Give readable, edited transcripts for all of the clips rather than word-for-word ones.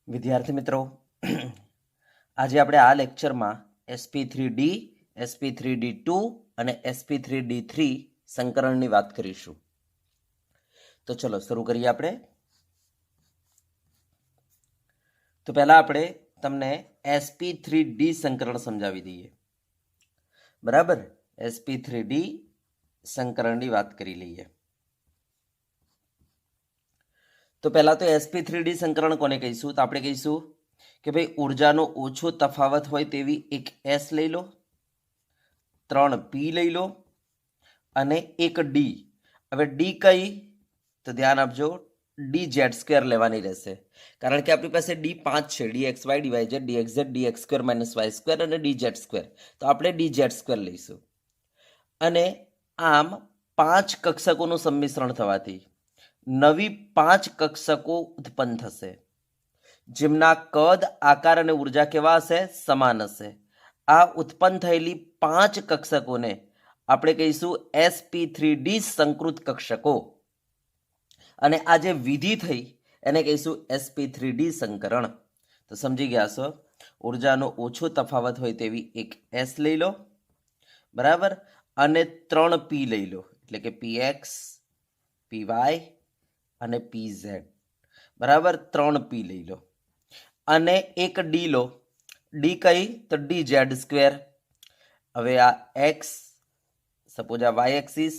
વિદ્યાર્થી મિત્રો, આજે આપણે આ લેક્ચરમાં sp3d, sp3d2 અને sp3d3 સંકરણની વાત કરીશું. તો ચલો શરૂ કરીએ આપણે. તો પહેલા આપણે તમને sp3d સંકરણ સમજાવી દઈએ. બરાબર, sp3d સંકરણની વાત કરી લઈએ. તો પહેલા તો sp3d સંકરણ કોને કહીશું? તો આપણે કહીશું કે ભાઈ ઉર્જાનો ઓછો તફાવત હોય તેવી એક s લઈ લો, 3 p લઈ લો અને એક d. હવે d કઈ? તો ધ્યાન આપજો, dz² લેવાની રહેશે, કારણ કે આપણી પાસે d 5 છે, dxy dy z dxz dx² y² અને dz². તો આપણે dz² લઈશું. અને આમ 5 કક્ષકોનું સંમિશ્રણ થવાથી નવી 5 કક્ષકો ઉત્પન્ન થશે, જેમના કદ, આકાર અને ઉર્જા કેવા હશે? સમાન હશે. આ ઉત્પન્ન થયેલી 5 કક્ષકોને આપણે કહીશું sp3d સંકૃત કક્ષકો, અને આ જે વિધિ થઈ એને કહીશું sp3d સંકરણ. તો સમજી ગયા છો? ઉર્જાનો ઓછો તફાવત હોય તેવી એક s લઈ લો, બરાબર, અને 3 p લઈ લો, એટલે કે px, py અને pz. બરાબર, 3 p લઈ લો અને એક d લો. d કઈ? તો dz². હવે આ x, સપોઝ આ y એક્સિસ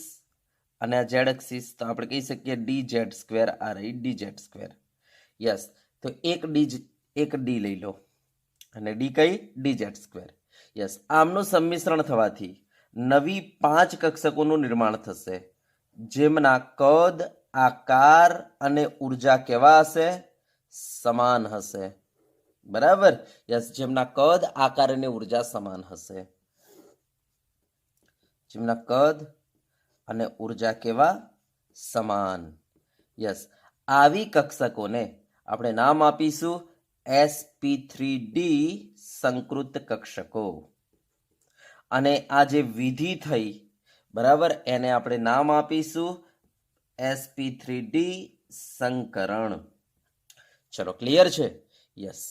અને આ z એક્સિસ, તો આપણે કહી શકીએ dz². આ રહી dz². યસ, તો એક d લઈ લો અને d કઈ? dz². યસ, આમનું સંમિશ્રણ થવાથી નવી 5 કક્ષકોનું નિર્માણ થશે, જેમના કદ, આકાર અને ઉર્જા કેવા હશે? સમાન હશે. બરાબર, યસ, જેમના કદ, આકાર અને ઉર્જા સમાન હશે. જેમના કદ અને ઉર્જા કેવા? સમાન. યસ, આવી કક્ષકોને આપણે નામ આપીશું sp3d સંકૃત કક્ષકો. અને આ જે વિધિ થઈ, બરાબર, એને આપણે નામ આપીશું sp3d સંકરણ. ચલો, ક્લિયર છે? યસ.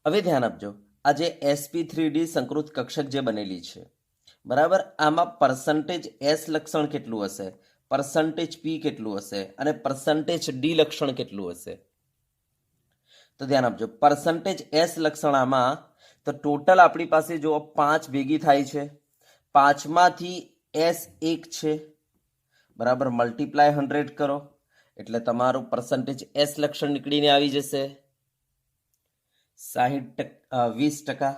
હવે ધ્યાન આપજો, આ જે sp3d સંકૃત કક્ષક જે બનેલી છે, બરાબર, આમાં પર્સન્ટેજ s લક્ષણ કેટલું હશે, પર્સન્ટેજ p કેટલું હશે અને પર્સન્ટેજ d લક્ષણ કેટલું હશે? તો ધ્યાન આપજો, પર્સન્ટેજ s લક્ષણ આમાં તો ટોટલ આપણી પાસે જો 5 ભેગી થાય છે, 5 માંથી s 1 છે, બરાબર, મલ્ટીપ્લાય 100 કરો એટલે તમારું પર્સન્ટેજ s લક્ષણ નીકળીને આવી જશે 20%.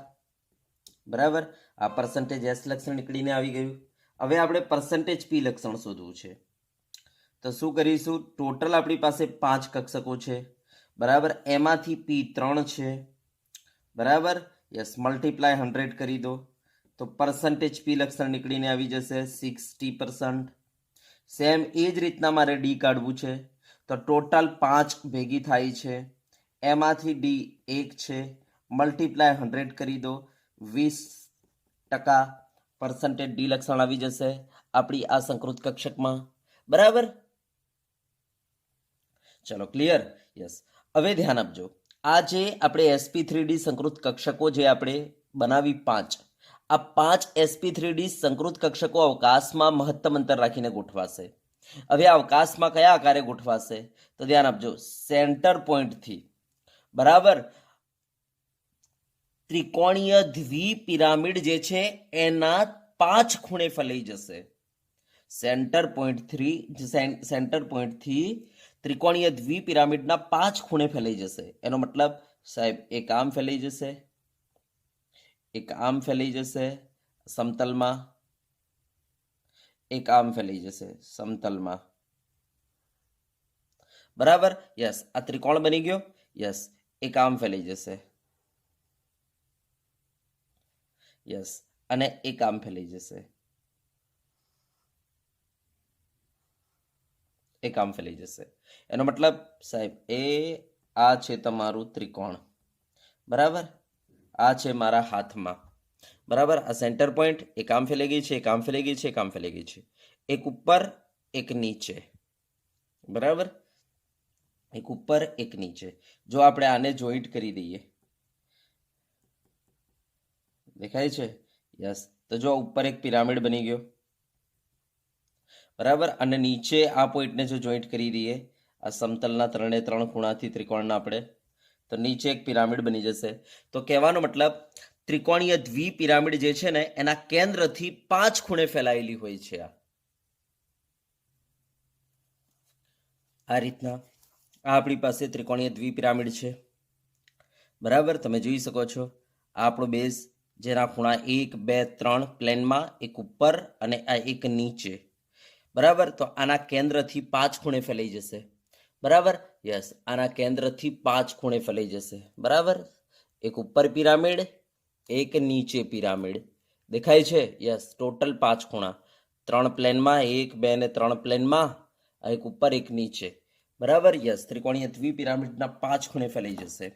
બરાબર, આ પર્સન્ટેજ s લક્ષણ નીકળીને આવી ગયું. હવે આપણે પર્સન્ટેજ p લક્ષણ શોધવું છે. તો શું કરીશું? ટોટલ આપણી પાસે 5 કક્ષકો છે, બરાબર, એમાંથી p 3 છે, બરાબર, યસ, મલ્ટીપ્લાય 100 કરી દો તો પર્સન્ટેજ p લક્ષણ નીકળીને આવી જશે 60%. સેમ એ જ રીતના મારે d કાઢવું છે. તો ટોટલ 5 ભેગી થાય છે, એમાંથી d 1 છે, મલ્ટીપ્લાય 100 કરી દો, 20% પર્સન્ટેજ d લક્ષણ આવી જશે આપણી આ સંકૃત કક્ષકમાં. બરાબર, ચલો, ક્લિયર? યસ. હવે ધ્યાન આપજો, આ જે આપણે sp3d સંકૃત કક્ષકો જે આપણે બનાવી 5, આ 5 sp3d સંકૃત કક્ષકો અવકાશમાં મહત્તમ અંતર રાખીને ગોઠવાશે. હવે અવકાશમાં કયા આકારે ગોઠવાશે? તો ધ્યાન આપજો, સેન્ટર પોઈન્ટથી, બરાબર, ત્રિકોણીય દ્વિપિરામિડ જે છે એના 5 ખૂણે ફેલાઈ જશે. સેન્ટર પોઈન્ટથી ત્રિકોણીય દ્વિપિરામિડના 5 ખૂણે ફેલાઈ જશે. એનો મતલબ સાહેબ, એક આમ ફેલાઈ જશે, એક આમ ફેલાઈ જશે સમતલમાં, એક આમ ફેલાઈ જશે સમતલમાં. બરાબર, યસ, આ ત્રિકોણ બની ગયો. યસ, એક આમ ફેલાઈ જશે, યસ, અને એક આમ ફેલાઈ જશે, એક આમ ફેલાઈ જશે. એનો મતલબ સાહેબ, આ છે તમારું ત્રિકોણ, બરાબર, આ છે મારા હાથમાં, બરાબર, આ સેન્ટર પોઈન્ટ, એક આમ ફેલાઈ ગઈ છે, એક આમ ફેલાઈ ગઈ છે, એક આમ ફેલાઈ ગઈ છે, એક ઉપર એક નીચે, બરાબર. એક ઉપર એક નીચે. જો આપણે આને જોઈન્ટ કરી દઈએ, દેખાય છે? યસ. તો જો ઉપર એક પિરામિડ બની ગયો, બરાબર. અને નીચે આ પોઈન્ટને જો જોઈન્ટ કરી દઈએ આ સમતલના ત્રણે ત્રણ ખૂણાથી ત્રિકોણના આપણે, તો નીચે એક પિરામિડ બની જશે. તો કહેવાનો મતલબ ત્રિકોણીય દ્વિપિરામિડ જે છે ને એના કેન્દ્રથી 5 ખૂણે ફેલાયેલી હોય છે. આ રીતના આ આપણી પાસે ત્રિકોણીય દ્વિપિરામિડ છે, બરાબર. તમે જોઈ શકો છો આ આપણો બેઝ, જેના ખૂણા 1 2 3 પ્લેનમાં, એક ઉપર અને આ એક નીચે, બરાબર. તો આના કેન્દ્રથી 5 ખૂણે ફેલાઈ જશે, બરાબર. યસ, આના કેન્દ્રથી 5 ખૂણે ફેલાઈ જશે, બરાબર. એક ઉપર પિરામિડ, એક નીચે પિરામિડ, દેખાય છે? યસ. ટોટલ 5 ખૂણા, 3 પ્લેનમાં, 1 2 ને 3 પ્લેનમાં, એક ઉપર એક નીચે, બરાબર. યસ, ત્રિકોણીય દ્વિપિરામિડના 5 ખૂણે ફેલાઈ જશે,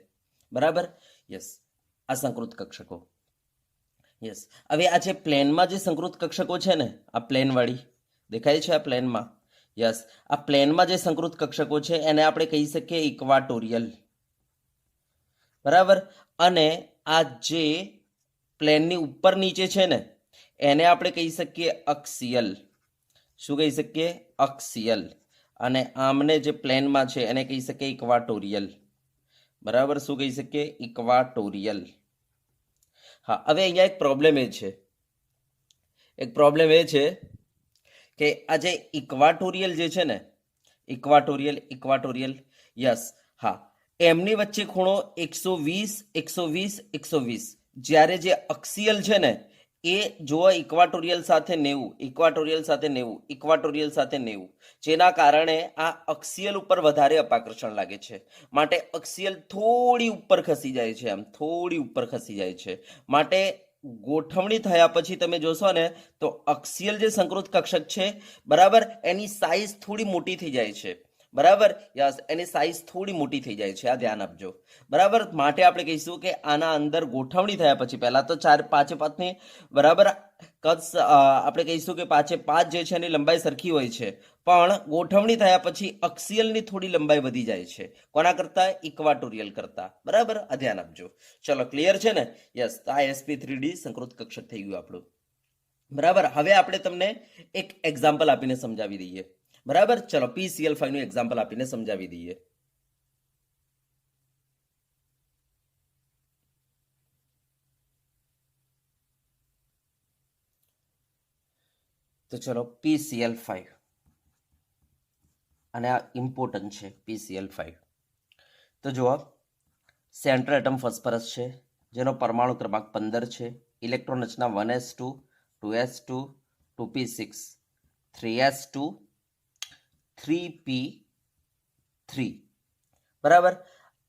બરાબર. યસ, આ સંકૃત કક્ષકો. યસ. હવે આ જે પ્લેનમાં જે સંકૃત કક્ષકો છે ને, આ પ્લેનવાળી દેખાય છે, આ પ્લેનમાં. યસ, આ પ્લેનમાં જે સંકૃત કક્ષકો છે એને આપણે કહી શકીએ ઇક્વાટોરિયલ, બરાબર. અને આ જે પ્લેનની ઉપર નીચે છે ને એને આપણે કહી શકીએ અક્ષિયલ. શું કહી શકીએ? અક્ષિયલ. અને આમને જે પ્લેનમાં છે એને કહી શકીએ ઇક્વાટોરિયલ, બરાબર. શું કહી શકીએ? ઇક્વાટોરિયલ. હા, હવે અહીંયા એક પ્રોબ્લેમ એ છે, કે આ જે ઇક્વાટોરિયલ જે છે ને, ઇક્વાટોરિયલ, યસ, હા, એમની વચ્ચે ખૂણો 120 120 120. જ્યારે જે અક્ષિયલ છે ને એ જો ઇક્વાટોરિયલ સાથે 90, જેના કારણે આ અક્ષિયલ ઉપર વધારે અપાકર્ષણ લાગે છે, માટે અક્ષિયલ થોડી ઉપર ખસી જાય છે, માટે ગોઠવણી થયા પછી તમે જોશો ને તો અક્ષિયલ જે સંકૃત કક્ષક છે, બરાબર, એની સાઈઝ થોડી મોટી થઈ જાય છે, બરાબર. યસ, એની સાઈઝ થોડી મોટી થઈ જાય છે, આ ધ્યાન આપજો, બરાબર. માટે આપણે કહીશું કે આના અંદર ગોઠવણી થયા પછી, પહેલા તો 5 બરાબર કદ, આપણે કહીશું કે 5 જે છે એની લંબાઈ સરખી હોય છે, પણ ગોઠવણી થયા પછી અક્ષિયલની થોડી લંબાઈ વધી જાય છે. કોના કરતા? ઇક્વાટોરિયલ કરતા, બરાબર. આ ધ્યાન આપજો. ચલો, ક્લિયર છે ને? યસ. તો આ sp3d સંકૃત કક્ષક થઈ ગયું આપણું, બરાબર. હવે આપણે તમને એક એક્ઝામ્પલ આપીને સમજાવી દઈએ, બરાબર. ચલો, PCl5 નું એક્ઝામ્પલ આપીને સમજાવી દઈએ. તો ચલો, PCl5, અને આ ઇમ્પોર્ટન્ટ છે PCl5. તો જુઓ, સેન્ટ્રલ એટમ ફોસ્ફરસ છે, જેનો પરમાણુ ક્રમાંક 15 છે. ઇલેક્ટ્રોન રચના 1s2 2s2 2p6 3s2 3p3, બરાબર.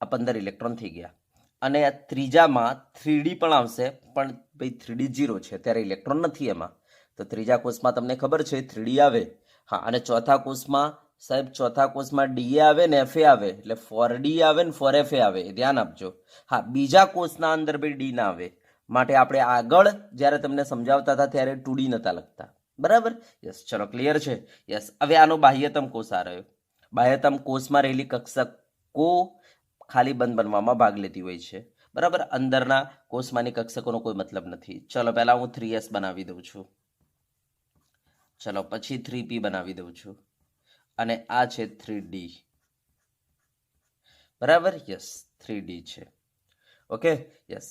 આ 15 ઇલેક્ટ્રોન થઈ ગયા. અને આ ત્રીજામાં 3d પણ આવશે, પણ ભાઈ 3d 0 છે, ત્યારે ઇલેક્ટ્રોન નથી એમાં. તો ત્રીજા કોષમાં તમને ખબર છે 3d આવે. હા, અને ચોથા કોષમાં સાહેબ, ચોથા કોષમાં da આવે ને fa આવે, એટલે 4d આવે ને 4fa આવે, ધ્યાન આપજો. હા, બીજા કોષના અંદર ભાઈ d ના આવે, માટે આપણે આગળ જ્યારે તમને સમજાવતા હતા ત્યારે 2d નતા લખતા, બરાબર. યસ, ચલો, ક્લિયર છે? યસ. હવે આનો બાહ્યતમ કોષ આ રહ્યો. બાહ્યતમ કોષમાં રહેલી કક્ષકો ખાલી બંધ બનવામાં ભાગ લેતી હોય છે, બરાબર. અંદરના કોષમાંની કક્ષકોનો કોઈ મતલબ નથી. ચલો, પહેલા હું 3s બનાવી દઉં છું, ચલો, પછી 3p બનાવી દઉં છું, અને આ છે 3d, બરાબર. યસ, 3d છે. ઓકે. યસ.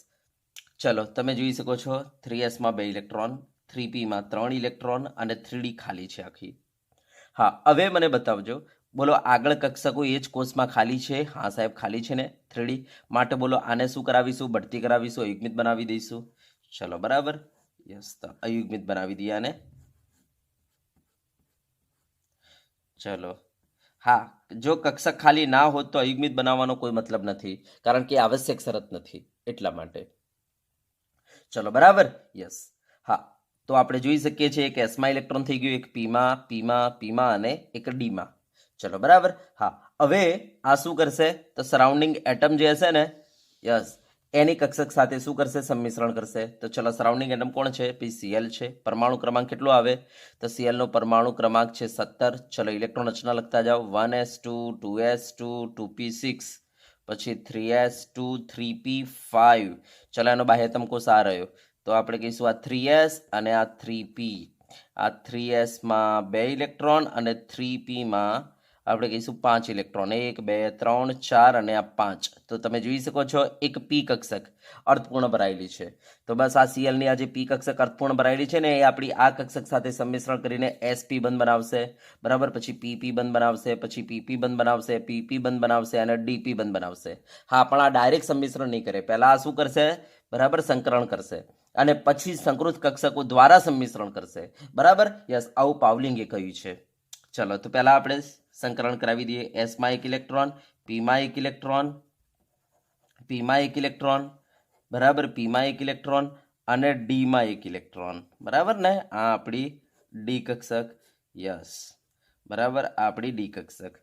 ચલો, તમે જોઈ શકો છો 3s માં 2 ઇલેક્ટ્રોન, 3p માં 3 ઇલેક્ટ્રોન, અને 3d ખાલી છે આખી. હા, હવે મને બતાવજો, બોલો, આગળ કક્ષકો એ જ કોષમાં ખાલી છે? હા સાહેબ, ખાલી છે ને 3d. માટે બોલો, આને શું કરાવીશું? બઢતી કરાવીશું, અયુગ્મિત બનાવી દઈશું. ચલો, બરાબર. યસ, તો અયુગ્મિત બનાવી દઈએ આને. ચલો, હા, જો કક્ષક ખાલી ના હોત તો અયુગ્મિત બનાવવાનો કોઈ મતલબ નથી, કારણ કે આવશ્યક શરત નથી, એટલા માટે. ચલો, બરાબર. યસ. હા, તો આપણે જોઈ શકીએ છીએ એક એસમાં ઇલેક્ટ્રોન થઈ ગયું, એક પીમાં અને એક ડીમાં. ચલો, બરાબર. હા, હવે આ શું કરશે? તો સરાઉન્ડિંગ એટમ જે હશે ને, યસ, એની કક્ષક સાથે શું કરશે? સંમિશ્રણ કરશે. તો ચલો સરાઉન્ડિંગ એટમ કોણ છે? PCl છે. પરમાણુ ક્રમાંક કેટલો આવે? તો Cl નો પરમાણુ ક્રમાંક છે 17. ચલો ઇલેક્ટ્રોન રચના લખતા જાઓ. 1s2 2s2 2p6 પછી 3s2 3p5. ચલો એનો બાહ્યતમ કોષ આ રહ્યો. તો આપણે કહીશું આ 3s અને આ 3p. આ 3s માં 2 ઇલેક્ટ્રોન અને 3p માં આપણે કહીશું 5 ઇલેક્ટ્રોન. 1 2 3 4 અને આ 5. તો તમે જોઈ શકો છો એક પી કક્ષક અર્થપૂર્ણ ભરાયેલી છે. તો બસ આ Cl ની આ જે પી કક્ષક અર્થપૂર્ણ ભરાયેલી છે ને એ આપણી આ કક્ષક સાથે સંમિશ્રણ કરીને sp બંધ બનાવશે. બરાબર, પછી pp બંધ બનાવશે, પછી pp બંધ બનાવશે, pp બંધ બનાવશે અને dp બંધ બનાવશે. હા, પણ આ ડાયરેક્ટ સંમિશ્રણ નહીં કરે. પહેલા આ શું કરશે? બરાબર, સંકરણ કરશે અને પછી સંકૃત કક્ષકો દ્વારા સંમિશ્રણ કરશે. બરાબર, યસ, આવું પાવલિંગે કહ્યું છે. ચલો તો પહેલા આપણે સંકરણ કરાવી દઈએ. s માં 1 ઇલેક્ટ્રોન, p માં 1 ઇલેક્ટ્રોન, p માં 1 ઇલેક્ટ્રોન, બરાબર, p માં 1 ઇલેક્ટ્રોન અને d માં 1 ઇલેક્ટ્રોન. બરાબર ને, આ આપણી ડી કક્ષક. યસ, બરાબર, આપણી ડી કક્ષક.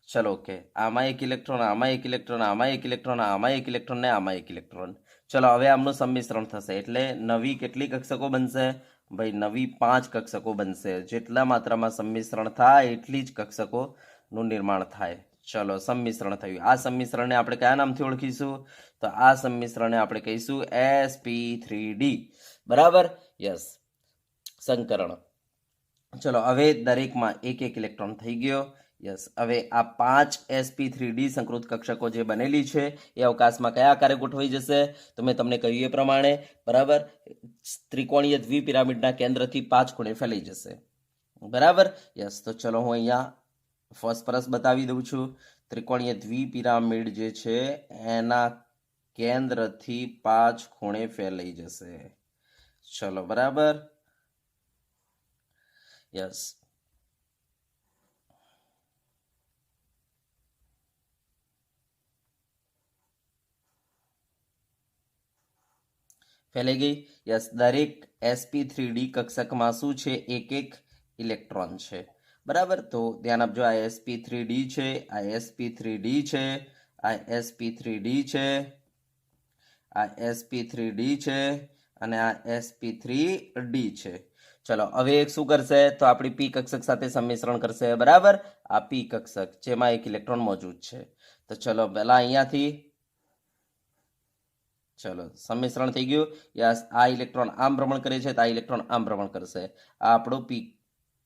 ચલો ઓકે, આમાં 1 ઇલેક્ટ્રોન, આમાં 1 ઇલેક્ટ્રોન, આમાં 1 ઇલેક્ટ્રોન, આમાં 1 ઇલેક્ટ્રોન ને આમાં 1 ઇલેક્ટ્રોન. ચલો હવે આમનું સંમિશ્રણ થશે એટલે નવી કેટલી કક્ષકો બનશે? ભાઈ નવી 5 કક્ષકો બનશે. જેટલા માત્રામાં સંમિશ્રણ થાય એટલી જ કક્ષકોનું નિર્માણ થાય. ચલો સંમિશ્રણ થયું. આ સંમિશ્રણને આપણે કયા નામથી ઓળખીશું? તો આ સંમિશ્રણને આપણે કહીશું sp3d. બરાબર, યસ, સંકરણ. ચલો હવે દરેકમાં 1 1 ઇલેક્ટ્રોન થઈ ગયો. યસ, હવે આ 5 sp3d સંકૃત કક્ષકો જે બનેલી છે એ અવકાશમાં કયા આકારે ગોઠવાઈ જશે? તો મેં તમને કહ્યું એ પ્રમાણે, બરાબર, ત્રિકોણીય દ્વિપિરામિડના કેન્દ્રથી 5 ખૂણે ફેલાઈ જશે. બરાબર, યસ. તો ચલો હું અહીંયા ફોસ્ફરસ બતાવી દઉં છું. ત્રિકોણીય દ્વિપિરામિડ જે છે એના કેન્દ્રથી 5 ખૂણે ફેલાઈ જશે. ચલો બરાબર, યસ. ફેલાઈ ગઈ. યસ, દરેક sp3d કક્ષકમાં શું છે? 1 1 ઇલેક્ટ્રોન છે. બરાબર, તો ધ્યાન આપજો. આ sp3d છે, આ sp3d છે, આ sp3d છે, આ sp3d છે અને આ sp3d છે. ચલો હવે એક શું કરશે? તો આપણી પી કક્ષક સાથે સંમિશ્રણ કરશે. બરાબર, આ પી કક્ષક જેમાં 1 ઇલેક્ટ્રોન મોજૂદ છે. તો ચલો પહેલા અહીંયાથી ચલો સંમિશ્રણ થઈ ગયું. યસ, આ ઇલેક્ટ્રોન આમ ભ્રમણ કરે છે તો આ ઇલેક્ટ્રોન આમ ભ્રમણ કરશે. આ આપણો પી,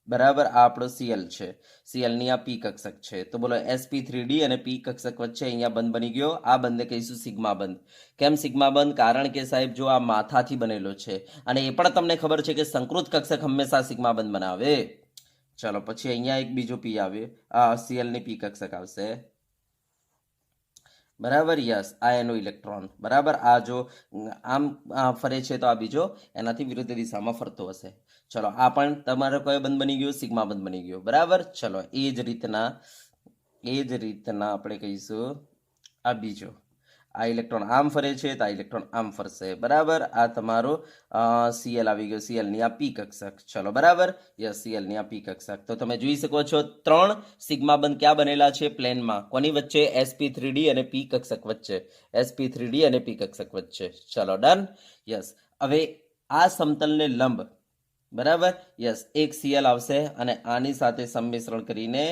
બરાબર, આ આપણો Cl છે. Cl ની આ પી કક્ષક છે. તો બોલો sp3d અને પી કક્ષક વચ્ચે અહીંયા બંધ બની ગયો. આ બંધને કહીશું સિગ્મા બંધ. કેમ સિગ્મા બંધ? કારણ કે સાહેબ જો આ માથાથી બનેલો છે અને એ પણ તમને ખબર છે કે સંકૃત કક્ષક હંમેશા સિગ્મા બંધ બનાવે. ચલો પછી અહીંયા એક બીજો પી આવે, આ Cl ની પી કક્ષક આવશે. બરાબર, યસ, આ એનો ઇલેક્ટ્રોન. બરાબર, આ જો આમ ફરે છે તો આ બીજો એનાથી વિરુદ્ધ દિશામાં ફરતો હશે. ચલો આ પણ તમારો કયો બંધ બની ગયો? સિગ્મા બંધ બની ગયો. બરાબર, ચલો એ જ રીતના આપણે કહીશું આ બીજો. આ ઇલેક્ટ્રોન આમ ફરે છે તો આ ઇલેક્ટ્રોન આમ ફરશે. બરાબર, આ તમારો Cl આવી ગયો. Cl ની આ પી કક્ષક. ચલો બરાબર, યસ, Cl ની આ પી કક્ષક. તો તમે જોઈ શકો છો 3 સિગ્મા બંધ ક્યાં બનેલા છે? પ્લેનમાં. કોની વચ્ચે? sp3d અને પી કક્ષક વચ્ચે. sp3d અને પી કક્ષક વચ્ચે. ચલો ડન. યસ, હવે આ સમતલને લંબ, બરાબર, યસ, એક Cl આવશે અને આની સાથે સંમિશ્રણ કરીને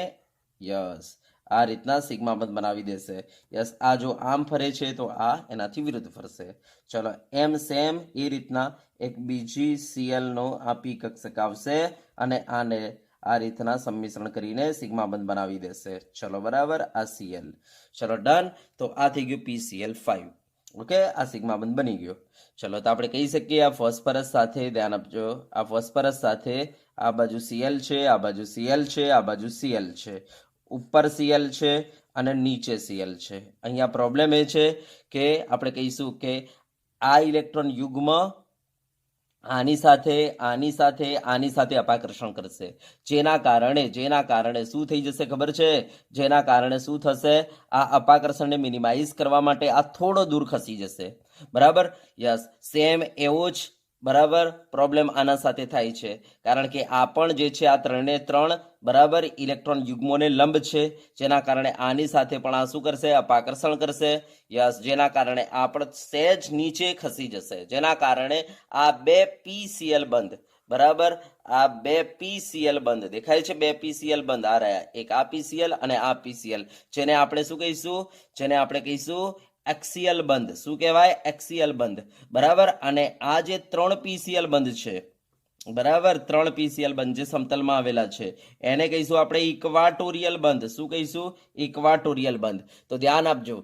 યસ આ રીતના સિગ્મા બંધ બનાવી દેશે. યસ, આ જો આમ ફરે છે તો આ એનાથી વિરુદ્ધ ફરશે. ચલો એમ સેમ એ રીતના એક બીજી Cl નો આ પી કક્ષક આવશે અને આને આ રીતના સંમિશ્રણ કરીને સિગ્મા બંધ બનાવી દેશે. ચલો બરાબર, આ Cl. ચલો ડન. તો આ થઈ ગયું PCl5. ઓકે, આ સિગ્મા બંધ બની ગયો. ચલો તો આપણે કહી શકીએ આ ફોસ્ફરસ સાથે, ધ્યાન આપજો, આ ફોસ્ફરસ સાથે આ બાજુ Cl છે, આ બાજુ Cl છે, આ બાજુ Cl છે, ઉપર Cl છે અને નીચે Cl છે. અહીંયા પ્રોબ્લેમ એ છે કે આપણે કહીશું કે આ ઇલેક્ટ્રોન યુગ્મ આની સાથે અપાકર્ષણ કરશે, જેના કારણે શું થઈ જશે ખબર છે? જેના કારણે શું થશે? આ અપાકર્ષણને મિનિમાઇઝ કરવા માટે આ થોડો દૂર ખસી જશે. બરાબર, યસ, સેમ એવો જ બરાબર પ્રોબ્લેમ આના સાથે થાય છે કારણ કે આ પણ જે છે આ 3 ને 3 બરાબર ઇલેક્ટ્રોન યુગ્મોને લંબ છે, જેના કારણે આની સાથે પણ આ શું કરશે, અપાકર્ષણ કરશે. યસ, જેના કારણે આ પણ સહેજ નીચે ખસી જશે, જેના કારણે આ 2 PCl બંધ બરાબર આ 2 PCl બંધ દેખાય છે, 2 PCl બંધ આ રહ્યા, એક આ PCl અને આ PCl, જેને આપણે શું કહીશું, જેને આપણે કહીશું એક્સિયલ બંધ. શું કહેવાય, એક્સિયલ બંધ બરાબર. અને આ જે 3 PCl બંધ છે બરાબર, 3 PCl બંધ જે સમતલમાં આવેલા છે એને કહીશું આપણે ઇક્વાટોરિયલ બંધ. શું કહીશું, ઇક્વાટોરિયલ બંધ. તો ધ્યાન આપજો,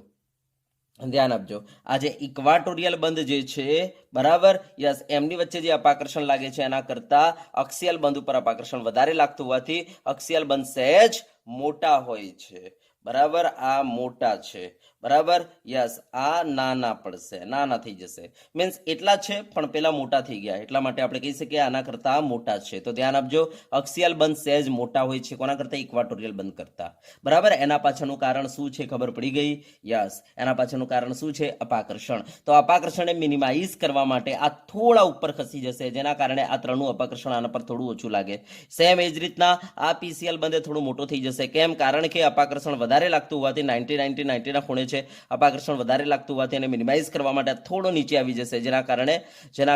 ધ્યાન આપજો, આ જે ઇક્વાટોરિયલ બંધ જે છે બરાબર, યસ, એમની વચ્ચે જે અપાકર્ષણ લાગે છે એના કરતા અક્સિયલ બંધ ઉપર અપાકર્ષણ વધારે લાગતું હોવાથી અક્સિયલ બંધ સહેજ મોટા હોય છે બરાબર. આ મોટા છે બરાબર, યસ, આ નાના પડશે, નાના થઈ જશે, મીન્સ એટલા છે પણ પેલા મોટા થઈ ગયા, એટલા માટે આપણે કહી શકીએ આના કરતા મોટા છે. તો ધ્યાન આપજો, અક્સિયલ બંધ સહેજ મોટા હોય છે કોના કરતા, ઇક્વાટોરિયલ બંધ કરતા બરાબર. એના પાછળનું કારણ શું છે ખબર પડી ગઈ, યસ, એના પાછળનું કારણ શું છે, અપાકર્ષણ. તો અપાકર્ષણને મિનિમાઇઝ કરવા માટે આ થોડા ઉપર ખસી જશે, જેના કારણે આ 3નું અપાકર્ષણ આના પર થોડું ઓછું લાગે. સેમ એ જ રીતના આ PCl બંધ થોડું મોટું થઈ જશે, કેમ, કારણ કે અપાકર્ષણ વધારે લાગતું હોવાથી 90 ના ખૂણે છે, અપાકર્ષણ વધારે લાગતું હોવાથી એને મિનિમાઇઝ કરવા માટે થોડો નીચે આવી જશે, જેના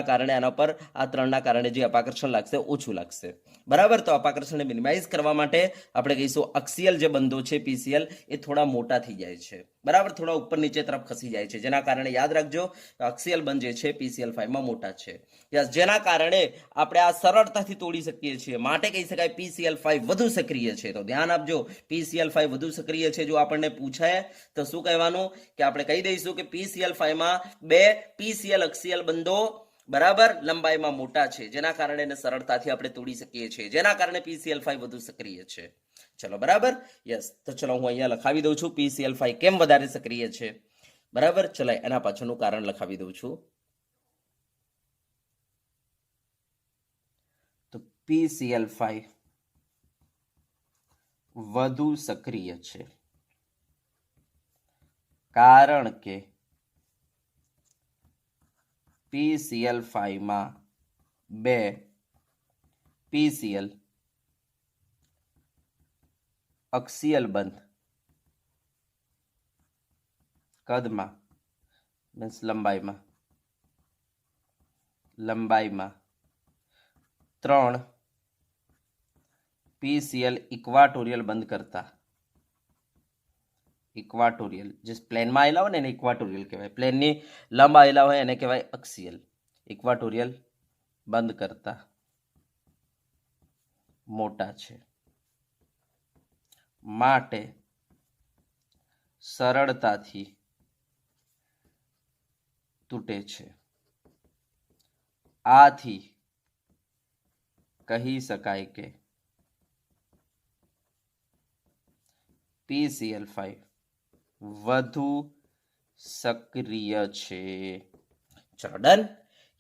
કારણે આના પર આ 3ના કારણે જે અપાકર્ષણ લાગશે ઓછું લાગશે બરાબર. તો અપાકર્ષણને મિનિમાઇઝ કરવા માટે આપણે કહીશું અક્સિયલ જે બંધો છે PCl એ થોડા મોટા થઈ જાય છે બરાબર, થોડા ઉપર નીચે તરફ ખસી જાય છે, જેના કારણે યાદ રાખજો અક્સિયલ બંધ જે છે PCl5 માં મોટા છે. યસ, જેના કારણે આપણે આ સરળતાથી તોડી શકીએ છીએ, માટે કહી શકાય PCl5 વધુ સક્રિય છે. તો ધ્યાન આપજો, PCl5 વધુ સક્રિય છે. જો આપણને પૂછાય તો શું કહેવાનું કે આપણે કહી દઈશું કે PCl5 માં 2 PCl અક્સિયલ બંધો બરાબર લંબાઈમાં મોટા છે, જેના કારણે એને સરળતાથી આપણે તોડી શકીએ છીએ, જેના કારણે PCl5 વધુ સક્રિય છે. ચલો બરાબર, યસ, તો ચલો હું અહીંયા લખાવી દઉં છું PCl5 કેમ વધારે સક્રિય છે બરાબર. ચલો એના પાછળનું કારણ લખાવી દઉં છું. તો PCl5 વધુ સક્રિય છે કારણ કે PCl5 માં 2 PCl અક્સિયલ બંધ કદમાં મીન્સ લંબાઈમાં 3 PCl ઇક્વાટોરિયલ બંધ કરતા, ઇક્વાટોરિયલ જે પ્લેનમાં આવેલા હોય ને એને ઇક્વાટોરિયલ કહેવાય, પ્લેનની લંબ આવેલા હોય એને કહેવાય અક્સિયલ, ઇક્વાટોરિયલ બંધ કરતા મોટા છે, માટે સરળતાથી તૂટે છે. આથી કહી શકાય કે PCl5 વધુ સક્રિય છે. ચલો ડન,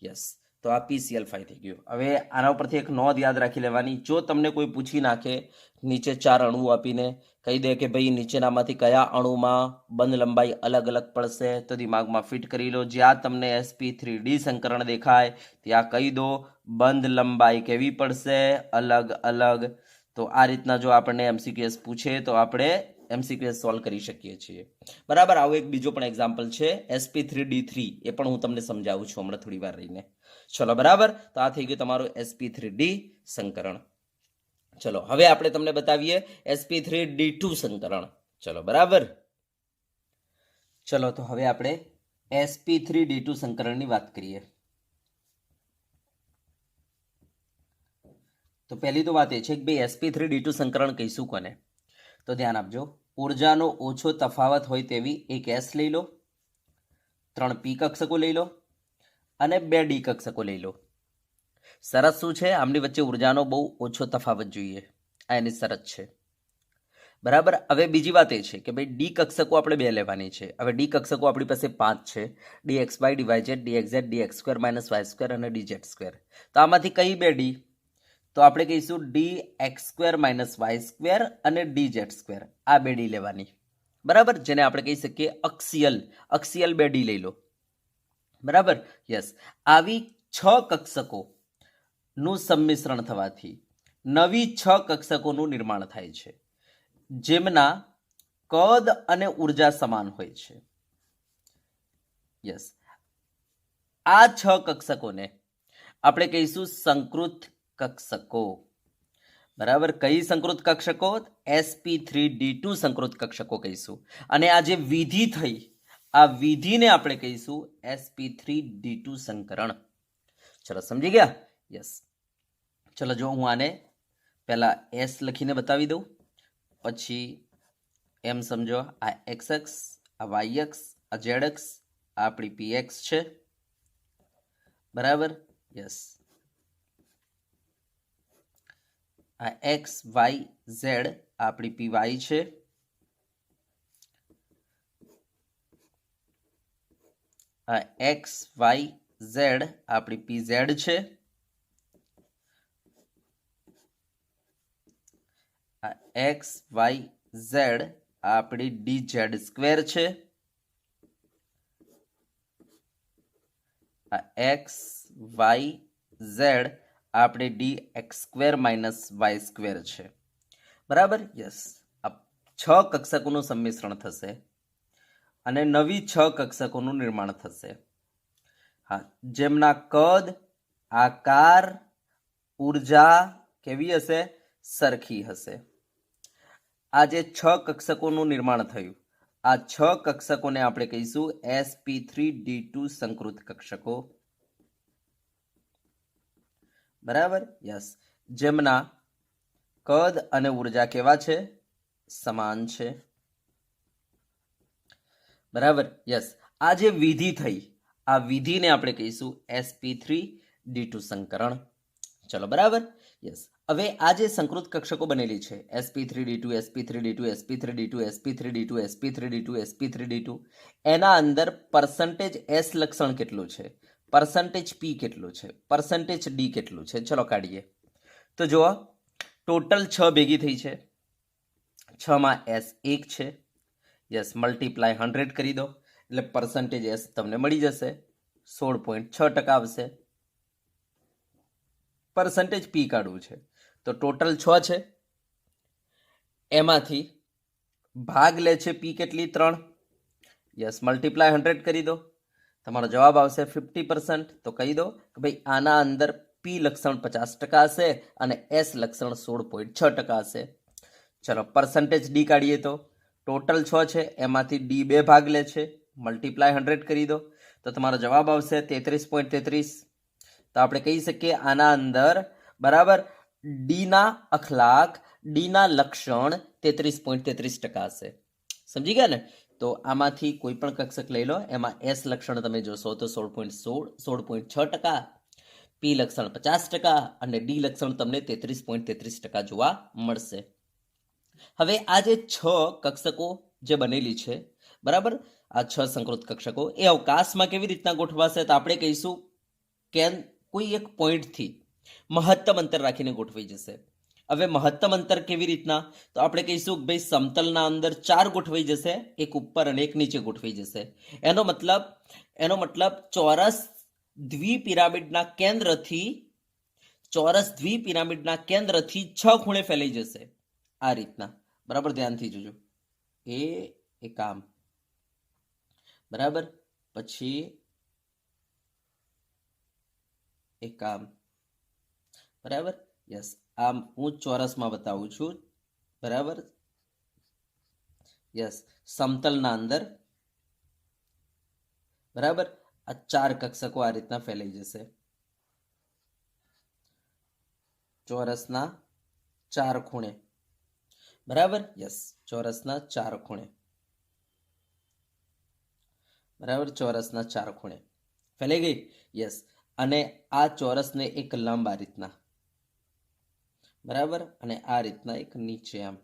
યસ, તો આ PCl5 થઈ ગયું. હવે આના ઉપરથી એક નોંધ યાદ રાખી લેવાની, જો તમને કોઈ પૂછી નાખે નીચે 4 અણુ આપીને કહી દે કે ભાઈ નીચેનામાંથી કયા અણુમાં બંધ લંબાઈ અલગ અલગ પડશે, તો દિમાગમાં ફિટ કરી લો, જ્યાં તમને sp3d સંકરણ દેખાય ત્યાં કહી દો બંધ લંબાઈ કેવી પડશે, અલગ અલગ. તો આ રીતના જો આપણને MCQS પૂછે તો આપણે MCQS સોલ્વ કરી શકીએ છીએ બરાબર. આવો એક બીજો પણ એક્ઝામ્પલ છે sp3d3, એ પણ હું તમને સમજાવું છું હમણાં થોડી વાર રહીને. ચલો બરાબર, તો આ થઈ ગયું તમારું sp3d સંકરણ. ચલો હવે આપણે તમને બતાવીએ sp3d2 સંકરણ. ચલો બરાબર, ચલો તો હવે આપણે sp3d2 સંકરણની વાત કરીએ. તો પહેલી તો વાત એ છે કે ભાઈ sp3d2 સંકરણ કહીશું કોને, તો ધ્યાન આપજો, ઉર્જાનો ઓછો તફાવત હોય તેવી એક S લઈ લો, 3 P કક્ષકો લઈ લો અને 2 D કક્ષકો લઈ લો. શરત શું છે, આમની વચ્ચે ઉર્જાનો બહુ ઓછો તફાવત જોઈએ, આ એની શરત છે બરાબર. હવે બીજી વાત એ છે કે ભાઈ ડી કક્ષકો આપણે 2 લેવાની છે. હવે ડી કક્ષકો આપણી પાસે 5 છે, dxy dy z dxz dx2 y2 અને dz2. તો આમાંથી કઈ 2 ડી, તો આપણે કહીશું dx2 y2 અને dz2, આ 2 ડી લેવાની બરાબર, જેને આપણે કહી શકીએ અક્સિયલ 2 ડી લઈ લો બરાબર. યસ, આવી 6 કક્ષકોનું સંમિશ્રણ થવાથી નવી 6 કક્ષકોનું નિર્માણ થાય છે, જેમના કદ અને ઉર્જા સમાન હોય છે. યસ, આ 6 કક્ષકોને આપણે કહીશું સંકૃત કક્ષકો. બરાબર, કઈ સંકૃત કક્ષકો? sp3d2 સંકૃત કક્ષકો કહીશું. અને આ જે વિધિ થઈ, આ વિધિને આપણે કહીશું sp3d2 સંકરણ. ચલો સમજી ગયા? યસ. ચલો જો હું આને પહેલા s લખીને બતાવી દઉં, પછી એમ સમજો આ x અક્ષ, આ y અક્ષ, આ z અક્ષ, આ આપણી px છે. બરાબર? યસ. આ x y z આપણી py છે. આ x y z આપણી pz છે. આ x y z આપણી dz સ્ક્વેર છે. આ x y z આપણે dx square minus y square છે. બરાબર? યસ. આ 6 કક્ષકોનું સંમિશ્રણ થશે અને નવી 6 કક્ષકોનું નિર્માણ થશે. હા, જેમના કદ, આકાર, ઉર્જા કેવી હશે? સરખી હશે. આ જે 6 કક્ષકોનું નિર્માણ થયું, આ 6 કક્ષકોને આપણે કહીશું sp3d2 સંકૃત કક્ષકો. બરાબર? યસ. જેમના કદ અને ઉર્જા કેવા છે? સમાન છે. બરાબર? યસ. આ જે વિધિ થઈ, આ વિધિને આપણે કહીશું sp3d2 સંકરણ. ચલો, બરાબર? યસ. હવે આ જે સંકૃત કક્ષકો બનેલી છે sp3d2 sp3d2 sp3d2 sp3d2 sp3d2 sp3d2, એના અંદર પરસન્ટેજ s લક્ષણ કેટલું છે, પરસન્ટેજ p કેટલું છે, પરસન્ટેજ d કેટલું છે, ચલો કાઢીએ. તો જુઓ, ટોટલ 6 ભેગી થઈ છે. 6 માં s 1 છે. યસ, મલ્ટીપ્લાય 100 કરી દો એટલે પરસન્ટેજ s તમને મળી જશે, 16.6% આવશે. પરસન્ટેજ p કાઢવું છે તો ટોટલ 6 છે, એમાંથી ભાગ લે છે p કેટલી? 3. યસ, મલ્ટીપ્લાય 100 કરી દો, તમારો જવાબ આવશે 50%. તો કહી દો કે ભાઈ આના અંદર p લક્ષણ 50% હશે અને s લક્ષણ 16.6% હશે. ચલો, પરસન્ટેજ d કાઢીએ તો ટોટલ 6 છે, એમાંથી d 2 ભાગ લે છે, મલ્ટીપ્લાય 100 કરી દો તો તમારો જવાબ આવશે 33.33. તો આપણે કહી શકીએ આના અંદર બરાબર ડી ના અખલાક, ડી ના લક્ષણ 33.33% હશે. સમજી ગયા ને? તો આમાંથી કોઈ પણ કક્ષક લઈ લો, એમાં એસ લક્ષણ તમે જોશો તો 16.6%, પી લક્ષણ 50% અને ડી લક્ષણ તમને 33.33% જોવા મળશે. હવે આ જે 6 કક્ષકો જે બનેલી છે, બરાબર, આ 6 સંકૃત કક્ષકો એ અવકાશમાં કેવી રીતના ગોઠવાશે? તો આપણે કહીશું કે કોઈ એક પોઈન્ટથી મહત્તમ અંતર રાખીને ગોઠવાઈ જશે. હવે મહત્તમ અંતર કેવી રીતના? તો આપણે કહીશું કે ભાઈ સમતલના અંદર 4 ગોઠવાઈ જશે, એક ઉપર અને એક નીચે ગોઠવાઈ જશે. એનો મતલબ ચોરસ દ્વિપિરામિડના કેન્દ્રથી 6 ખૂણે ફેલાઈ જશે આ રીતના. બરાબર? ધ્યાનથી જોજો. એક આમ, બરાબર, પછી એક આમ, બરાબર. યસ, આમ હું ચોરસમાં બતાવું છું. બરાબર? યસ, સમતલના અંદર, બરાબર, આ 4 કક્ષકો આ રીતના ફેલાઈ જશે, ચોરસના 4 ખૂણે. બરાબર? યસ, ચોરસના 4 ખૂણે. બરાબર? ચોરસના 4 ખૂણે ફેલાઈ ગઈ. યસ. અને આ ચોરસને એક લંબ આ રીતના, બરાબર, અને આ રીતના એક નીચે આમ.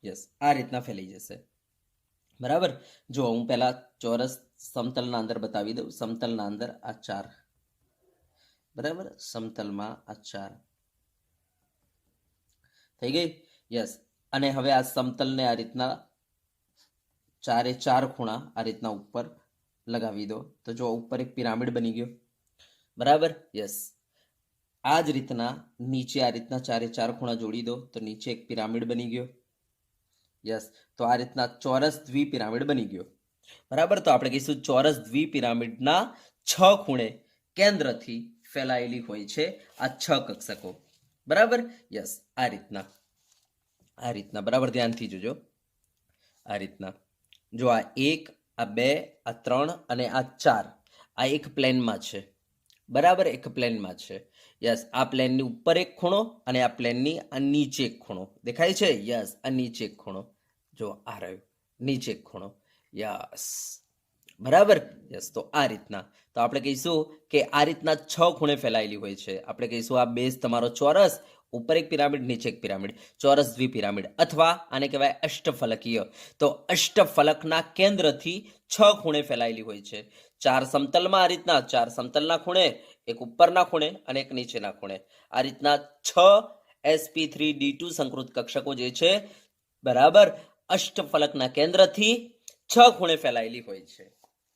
યસ, આ રીતના ફેલાઈ જશે. બરાબર? જો હું પહેલા ચોરસ સમતલના અંદર બતાવી દઉં. સમતલના અંદર આ 4, બરાબર, સમતલમાં આ 4 થઈ ગઈ. યસ. અને હવે આ સમતલને આ રીતના 4 ખૂણા આ રીતના ઉપર લગાવી દો તો જો ઉપર એક પિરામિડ બની ગયો, બરાબર. યસ, આ જ રીતના નીચે આ રીતના ચારે ચાર ખૂણા જોડી દો તો નીચે એક પિરામિડ બની ગયો. યસ, તો આ રીતના ચોરસ દ્વિપિરામિડ બની ગયો, બરાબર. તો આપણે કહીશું ચોરસ દ્વિપિરામિડના 6 ખૂણે કેન્દ્રથી ફેલાયેલી હોય છે આ 6 કક્ષકો, બરાબર. યસ, આ રીતના બરાબર ધ્યાનથી જોજો. આ રીતના જો આ 1, આ 2, આ 3 અને આ 4 આ એક પ્લેનમાં છે, બરાબર, એક પ્લેનમાં છે. યસ, આ પ્લેનની ઉપર એક ખૂણો અને આ પ્લેનની આ નીચે એક ખૂણો દેખાય છે. યસ, આ નીચે એક ખૂણો જો આ રહ્યો, નીચે એક ખૂણો. યસ, બરાબર. યસ, તો આ રીતના તો આપણે કહીશું કે આ રીતના 6 ખૂણે ફેલાયેલી હોય છે. આપણે કહીશું આ બેઝ તમારો ચોરસ, ઉપર એક પિરામિડ નીચે એક પિરામિડ, ચોરસ દ્વિપિરામિડ, અથવા આને કહેવાય અષ્ટફલકીય. તો અષ્ટફલકના કેન્દ્રથી 6 ખૂણે ફેલાયેલી હોય છે. 4 સમતલમાં આ રીતના 4 સમતલના ખૂણે, એક ઉપરના ખૂણે અને એક નીચેના ખૂણે, આ રીતના 6 sp3d2 સંકૃત કક્ષકો જે છે, બરાબર, અષ્ટફલકના કેન્દ્રથી 6 ખૂણે ફેલાયેલી હોય છે,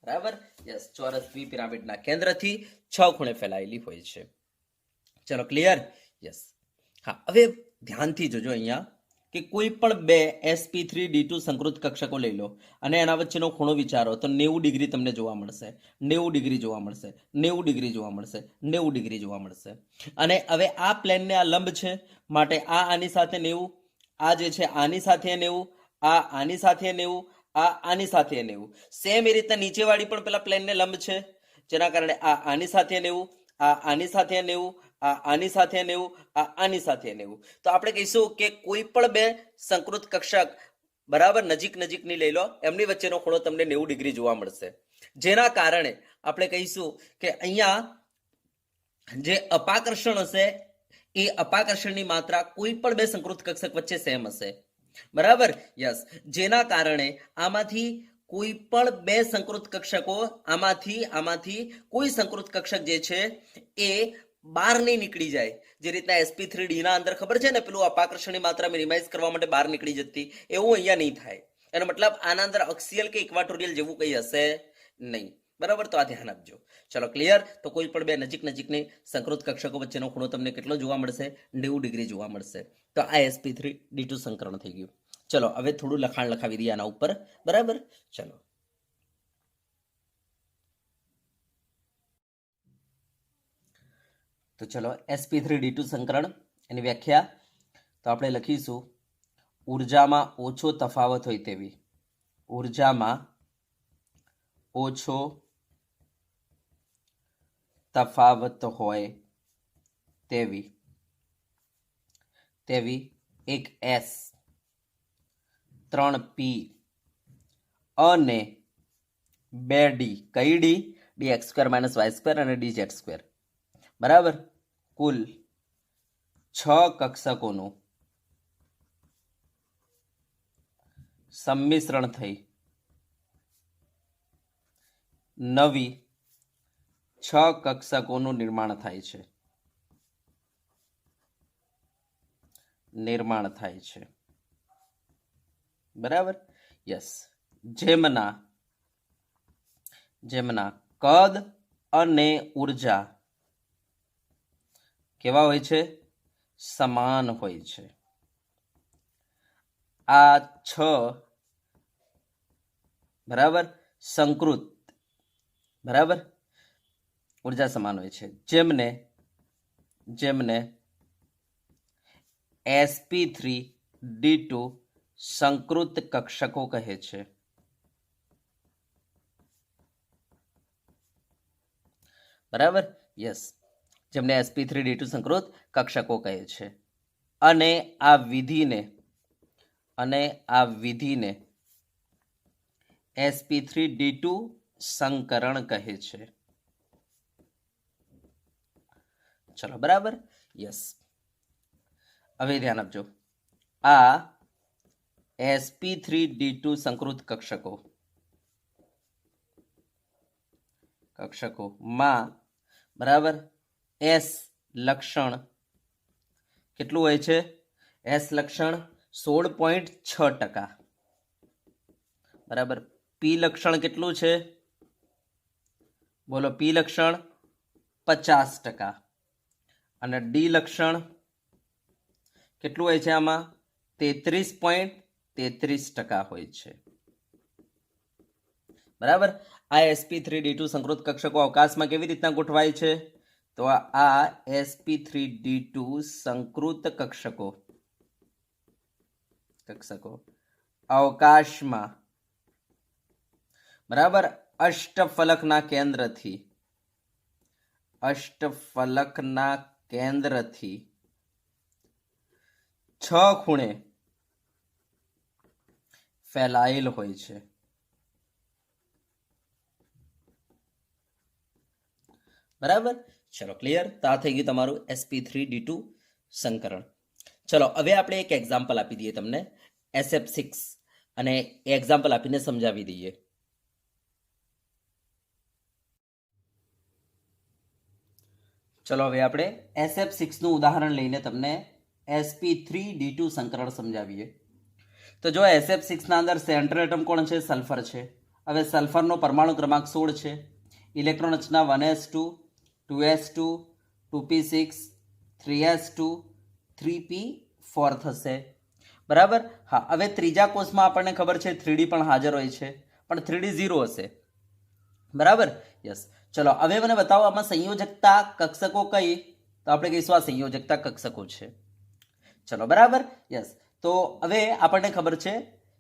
બરાબર. યસ, ચોરસ દ્વિપિરામિડના કેન્દ્રથી 6 ખૂણે ફેલાયેલી હોય છે. ચલો, ક્લિયર? યસ. હા, હવે ધ્યાનથી જોજો અહીંયા કે કોઈ પણ બે sp3d2 સંકૃત કક્ષકો લઈ લો અને એના વચ્ચેનો ખૂણો વિચારો તો 90 ડિગ્રી તમને જોવા મળશે, 90 ડિગ્રી જોવા મળશે, 90 ડિગ્રી જોવા મળશે, 90 ડિગ્રી જોવા મળશે. અને હવે આ પ્લેનને આ લંબ છે, માટે આ આની સાથે 90, આ જે છે આની સાથે 90, આ આની સાથે 90, આ આની સાથે 90. સેમ એ રીતના નીચેવાળી પણ પેલા પ્લેનને લંબ છે, જેના કારણે આ આની સાથે 90, આ આની સાથે 90, આ આની સાથે 90, આ આની સાથે 90. તો આપણે કહીશું કે કોઈ પણ બે સંકૃત કક્ષક, બરાબર, નજીકની લઈ લો, એમની વચ્ચેનો ખૂણો તમને 90 ડિગ્રી જોવા મળશે. જેના કારણે આપણે કહીશું કે અહીંયા જે અપાકર્ષણ હશે એ અપાકર્ષણની માત્રા કોઈ પણ બે સંકૃત કક્ષક વચ્ચે સેમ હશે, બરાબર. યસ, જેના કારણે આમાંથી કોઈ પણ બે સંકૃત કક્ષકો, આમાંથી કોઈ સંકૃત કક્ષક જે છે એ બહાર નહીં નીકળી જાય. જે રીતના sp3d ના અંદર ખબર છે ને પેલું અપાકર્ષણની માત્રા મિનિમાઇઝ કરવા માટે બહાર નીકળી જતી, એવું અહીંયા નહીં થાય. એનો મતલબ આના અંદર અક્સિયલ કે ઇક્વાટોરિયલ જેવું કંઈ હશે નહીં, બરાબર. તો આ ધ્યાન આપજો. ચલો, ક્લિયર? તો કોઈ પણ બે નજીકની સંકૃત કક્ષકો વચ્ચેનો ખૂણો તમને કેટલો જોવા મળશે? 90 ડિગ્રી જોવા મળશે. તો આ sp3d2 સંકરણ થઈ ગયું. ચલો, હવે થોડું લખાણ લખાવી દઈએ આના ઉપર, બરાબર. ચલો, તો ચલો, sp3d2 સંકરણ એની વ્યાખ્યા તો આપણે લખીશું ઉર્જામાં ઓછો તફાવત હોય તેવી, ઉર્જામાં ઓછો તફાવત હોય તેવી એક s, 3p અને 2d, કઈ ડી? dx² -y² અને dz², બરાબર, કુલ 6 કક્ષકોનું સંમિશ્રણ થઈ નવી 6 કક્ષકોનું નિર્માણ થાય છે, બરાબર. યસ, જેમના કદ અને ઉર્જા કેવા હોય છે? સમાન હોય છે. આ 6, બરાબર, સંકૃત, બરાબર, ઉર્જા સમાન હોય છે, જેમને sp3d2 સંકૃત કક્ષકો કહે છે, બરાબર. યસ, જેમને sp3d2 સંકૃત કક્ષકો કહે છે. અને આ વિધિને sp3d2 સંકરણ કહે છે. ચલો, બરાબર. યસ, હવે ધ્યાન આપજો. આ sp3d2 સંકૃત કક્ષકોમાં, બરાબર, s લક્ષણ કેટલું હોય છે? s લક્ષણ 16.6%, બરાબર. p લક્ષણ કેટલું છે? બોલો પી લક્ષણ 50% અને ડી લક્ષણ કેટલું હોય છે આમાં 33.33% હોય છે બરાબર આ sp3d2 સંકૃત કક્ષકો અવકાશમાં કેવી રીતના ગોઠવાય છે તો આ sp3d2 સંકૃત કક્ષકો અવકાશમાં બરાબર અષ્ટફલકના કેન્દ્રથી 6 ખૂણે ફેલાયેલ હોય છે બરાબર ચલો ક્લિયર તો આ થઈ ગયું તમારું sp3d2 સંકરણ ચલો હવે આપણે એક એક્ઝામ્પલ આપી દઈએ તમને SF6 અને એક્ઝામ્પલ આપીને સમજાવી દઈએ ચલો હવે આપણે SF6 નું ઉદાહરણ લઈને તમને sp3d2 સંકરણ સમજાવીએ તો જો SF6 ના અંદર સેન્ટ્રલ એટમ કોણ છે સલ્ફર છે હવે સલ્ફરનો પરમાણુ ક્રમાંક 16 છે ઇલેક્ટ્રોન રચના 1s2 2s2 2p6 3s2 3p4 થશે બરાબર હા હવે ત્રીજા કોષમાં આપણને ખબર છે 3d પણ હાજર હોય છે પણ 3d 0 હશે બરાબર યસ ચલો હવે મને બતાવો આમાં સંયોજકતા કક્ષકો કઈ તો આપણે કહીશું આ સંયોજકતા કક્ષકો છે ચલો બરાબર યસ તો હવે આપણને ખબર છે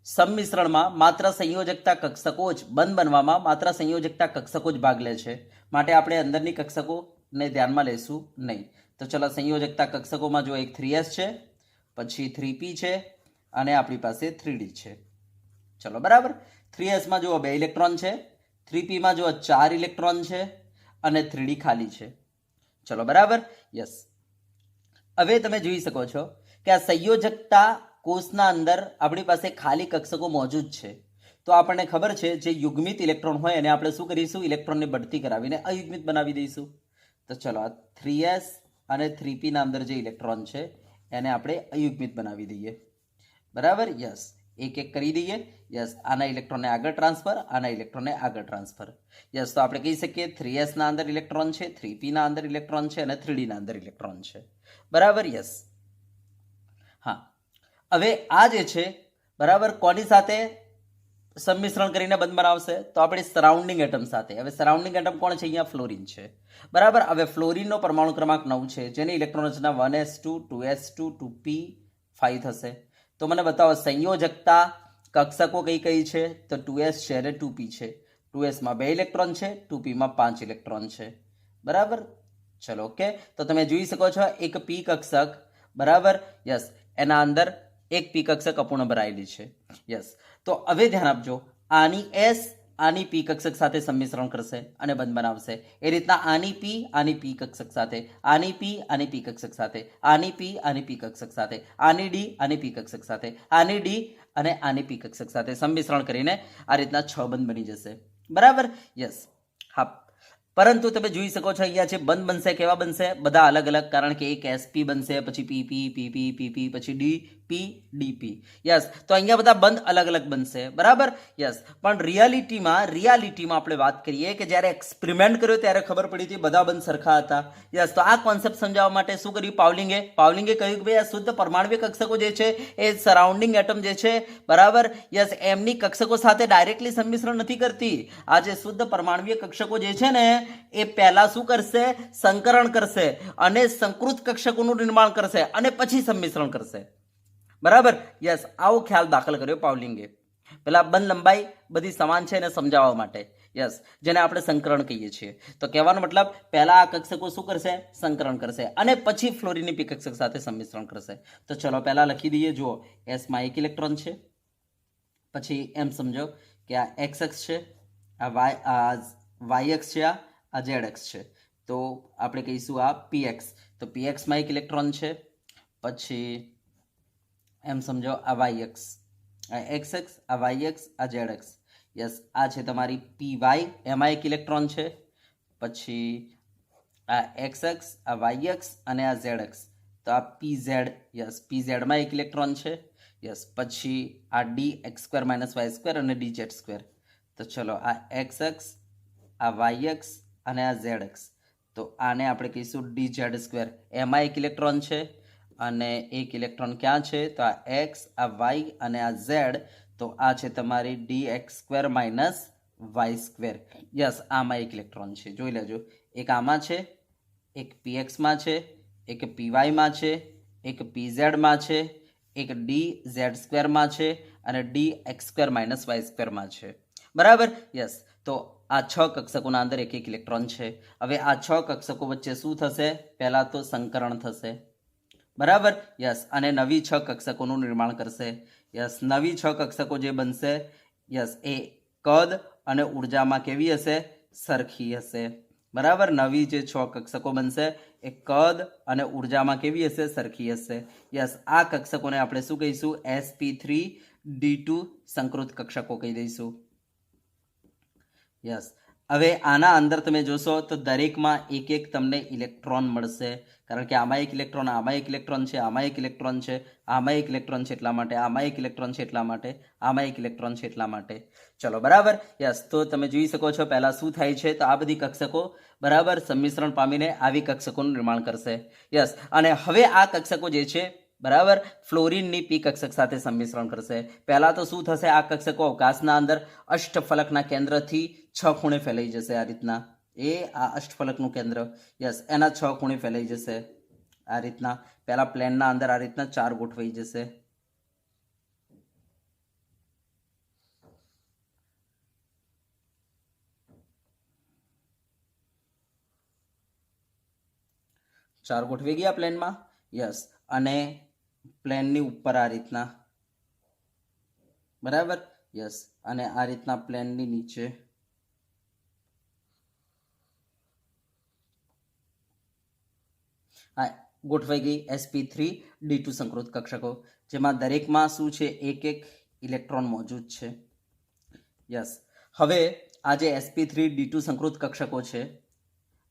સંમિશ્રણમાં માત્ર સંયોજકતા કક્ષકો જ બંધ બનવામાં માત્ર સંયોજકતા કક્ષકો જ ભાગ લે છે માટે આપણે અંદરની કક્ષકોને ધ્યાનમાં લેશું નહીં તો ચલો સંયોજકતા કક્ષકોમાં જો એક 3s છે પછી 3p છે અને આપણી પાસે 3d છે ચલો બરાબર 3s માં જુઓ 2 ઇલેક્ટ્રોન છે 3p માં જુઓ 4 ઇલેક્ટ્રોન છે અને 3d ખાલી છે ચલો બરાબર યસ હવે તમે જોઈ શકો છો કે આ સંયોજકતા કોષના અંદર આપણી પાસે ખાલી કક્ષકો મોજૂદ છે તો આપણને ખબર છે જે યુગ્મિત ઇલેક્ટ્રોન હોય એને આપણે શું કરીશું ઇલેક્ટ્રોનની બઢતી કરાવીને અયુગ્મિત બનાવી દઈશું તો ચલો આ 3s અને 3p ના અંદર જે ઇલેક્ટ્રોન છે એને આપણે અયુગ્મિત બનાવી દઈએ બરાબર યસ એક એક કરી દઈએ યસ આના ઇલેક્ટ્રોનને આગળ ટ્રાન્સફર આના ઇલેક્ટ્રોનને આગળ ટ્રાન્સફર યસ તો આપણે કહી શકીએ 3s ના અંદર ઇલેક્ટ્રોન છે 3p ના અંદર ઇલેક્ટ્રોન છે અને 3d ના અંદર ઇલેક્ટ્રોન છે બરાબર યસ હા હવે આ જે છે બરાબર કોની સાથે સંમિશ્રણ કરીને બંધ બનાવશે તો આપણે સરાઉન્ડિંગ એટમ સાથે હવે સરાઉન્ડિંગ એટમ કોણ છે અહીંયા ફ્લોરિન છે બરાબર હવે ફ્લોરિનનો પરમાણુ ક્રમાંક 9 છે જેની ઇલેક્ટ્રોન રચના 1s2 2s2 2p5 થશે તો મને બતાવો સંયોજકતા કક્ષકો કઈ કઈ છે તો 2s છે અને 2p છે 2s માં 2 ઇલેક્ટ્રોન છે 2p માં 5 ઇલેક્ટ્રોન છે બરાબર ચલો ઓકે તો તમે જોઈ શકો છો એક p કક્ષક બરાબર યસ એના અંદર એક p કક્ષક અપૂર્ણ ભરાયેલી છે યસ તો હવે ધ્યાન આપજો આની s આની p કક્ષક સાથે સંમિશ્રણ કરશે અને બંધ બનાવશે એ રીતના આની p આની p કક્ષક સાથે આની p આની p કક્ષક સાથે આની p આની p કક્ષક સાથે આની d આની p કક્ષક સાથે આની d અને આની p કક્ષક સાથે સંમિશ્રણ કરીને આ રીતના 6 બંધ બની જશે બરાબર યસ હા પરંતુ તમે જોઈ શકો છો અહીંયા જે બંધ બનશે કેવા બનશે બધા અલગ અલગ કારણ કે એક sp બનશે પછી pp pp pp પછી dp dp યસ તો અહીંયા બધા બંધ અલગ અલગ બનશે બરાબર યસ પણ રિયાલિટીમાં આપણે વાત કરીએ કે જ્યારે એક્સપેરિમેન્ટ કર્યો ત્યારે ખબર પડી હતી બધા બંધ સરખા હતા યસ તો આ કોન્સેપ્ટ સમજાવવા માટે શું કર્યું પાવલિંગે કહ્યું કે ભાઈ આ શુદ્ધ પરમાણ્વીય કક્ષકો જે છે એ સરાઉન્ડિંગ એટમ જે છે બરાબર યસ એમની કક્ષકો સાથે ડાયરેક્ટલી સંમિશ્રણ નથી કરતી આ જે શુદ્ધ પરમાણ્વીય કક્ષકો જે છે ને એ પહેલા શું કરશે સંકરણ કરશે અને સંકૃત કક્ષકોનું નિર્માણ કરશે અને પછી સંમિશ્રણ કરશે બરાબર યસ આવો ખ્યાલ દાખલ કર્યો પાવલિંગે પેલા બંધ લંબાઈ બધી સમાન છે એને સમજાવવા માટે યસ જેને આપણે સંકરણ કહીએ છીએ તો કહેવાનો મતલબ પહેલા આ કક્ષકો શું કરશે સંકરણ કરશે અને પછી ફ્લોરિનની પી કક્ષક સાથે સંમિશ્રણ કરશે તો ચલો પહેલા લખી દઈએ જુઓ s માં 1 ઇલેક્ટ્રોન છે પછી એમ સમજો કે આ xx છે આ yx છે આ zx છે તો આપણે કહીશું આ px તો px માં 1 ઇલેક્ટ્રોન છે પછી એમ સમજો આ yx આ xx આ yx આ zx યસ આ છે તમારી py એમાં 1 ઇલેક્ટ્રોન છે પછી આ xx આ yx અને આ zx તો આ pz યસ pz માં 1 ઇલેક્ટ્રોન છે યસ પછી આ dx² - y² અને dz² તો ચલો આ xx આ yx અને આ ઝેડ એક્સ, તો આને આપણે કહીશું ડી ઝેડ સ્ક્વેર. એમાં એક ઇલેક્ટ્રોન છે અને એક ઇલેક્ટ્રોન ક્યાં છે? તો આ એક્સ, આ વાય અને આ ઝેડ, તો આ છે તમારી D x square minus Y square. Yes, આમાં એક ઇલેક્ટ્રોન છે, જોઈ લેજો. એક આમાં છે, એક પીએક્સમાં છે, એક પીવાયમાં છે, એક પીઝેડમાં છે, એક ડી ઝેડ સ્ક્વેરમાં છે અને d x square minus y સ્ક્વેરમાં છે. બરાબર? યસ. તો આ 6 કક્ષકોના અંદર એક એક ઇલેક્ટ્રોન છે. હવે આ 6 કક્ષકો વચ્ચે શું થશે? પહેલાં તો સંકરણ થશે. બરાબર? યસ. અને નવી 6 કક્ષકોનું નિર્માણ કરશે. યસ, નવી 6 કક્ષકો જે બનશે, યસ, એ કદ અને ઉર્જામાં કેવી હશે? સરખી હશે. બરાબર? નવી જે 6 કક્ષકો બનશે એ કદ અને ઉર્જામાં કેવી હશે? સરખી હશે. યસ, આ કક્ષકોને આપણે શું કહીશું? sp3d2 સંકૃત કક્ષકો કહી દઈશું. યસ. હવે આના અંદર તમે જોશો તો દરેકમાં એક એક તમને ઇલેક્ટ્રોન મળશે, કારણ કે આમાં એક ઇલેક્ટ્રોન, આમાં એક ઇલેક્ટ્રોન છે, આમાં એક ઇલેક્ટ્રોન છે, આમાં એક ઇલેક્ટ્રોન છે એટલા માટે, આમાં એક ઇલેક્ટ્રોન છે એટલા માટે, આમાં એક ઇલેક્ટ્રોન છે એટલા માટે. ચલો, બરાબર? યસ. તો તમે જોઈ શકો છો પહેલાં શું થાય છે, તો આ બધી કક્ષકો બરાબર સંમિશ્રણ પામીને આવી કક્ષકોનું નિર્માણ કરશે. યસ. અને હવે આ કક્ષકો જે છે બરાબર ફ્લોરિનની પી કક્ષક સાથે સંમિશ્રણ કરશે. પહેલા તો શું થશે? આ કક્ષકો અવકાશના અંદર અષ્ટફલકના કેન્દ્રથી 6 ખૂણે ફેલાઈ જશે. આ રીતના આ અષ્ટફલકનું કેન્દ્ર, યસ, એના 6 ખૂણે ફેલાઈ જશે. આ રીતના પહેલા પ્લેનના અંદર આ રીતના 4 ગોઠવાઈ જશે. ચાર ગોઠવી ગયા પ્લેનમાં. યસ. અને પ્લેનની ઉપર આ રીતના, બરાબર? યસ. અને આ રીતના પ્લેનની નીચે ગોઠવાઈ ગઈ sp3d2 સંકૃત કક્ષકો, જેમાં દરેકમાં શું છે? એક એક ઇલેક્ટ્રોન મોજૂદ છે. યસ. હવે આ જે sp3d2 સંકૃત કક્ષકો છે,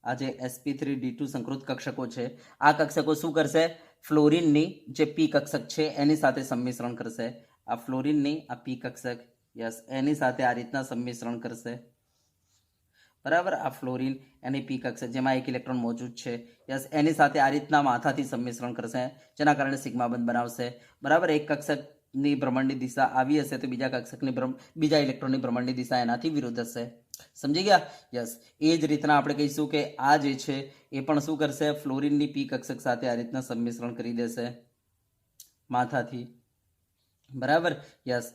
આ જે sp3d2 સંકૃત કક્ષકો છે, આ કક્ષકો શું કરશે? ફ્લોરિનની જે પી કક્ષક છે એની સાથે સંમિશ્રણ કરશે. આ ફ્લોરિનની આ પી કક્ષક, યસ, એની સાથે આ રીતના સંમિશ્રણ કરશે. બરાબર? આ ફ્લોરિન એની પી કક્ષક જેમાં એક ઇલેક્ટ્રોન મોજૂદ છે, યસ, એની સાથે આ રીતના માથાથી સંમિશ્રણ કરશે, જેના કારણે સિગ્મા બંધ બનાવશે. બરાબર? એક કક્ષકની ભ્રમણની દિશા આવી હશે તો બીજા ઇલેક્ટ્રોનની ભ્રમણની દિશા એનાથી વિરુદ્ધ હશે. સમજી ગયા? યસ. એ જ રીતના આપણે કહીશું કે આ જે છે એ પણ શું કરશે? ફ્લોરિનની પી કક્ષક સાથે આ રીતના સંમિશ્રણ કરી દેશે માથાથી. બરાબર? યસ.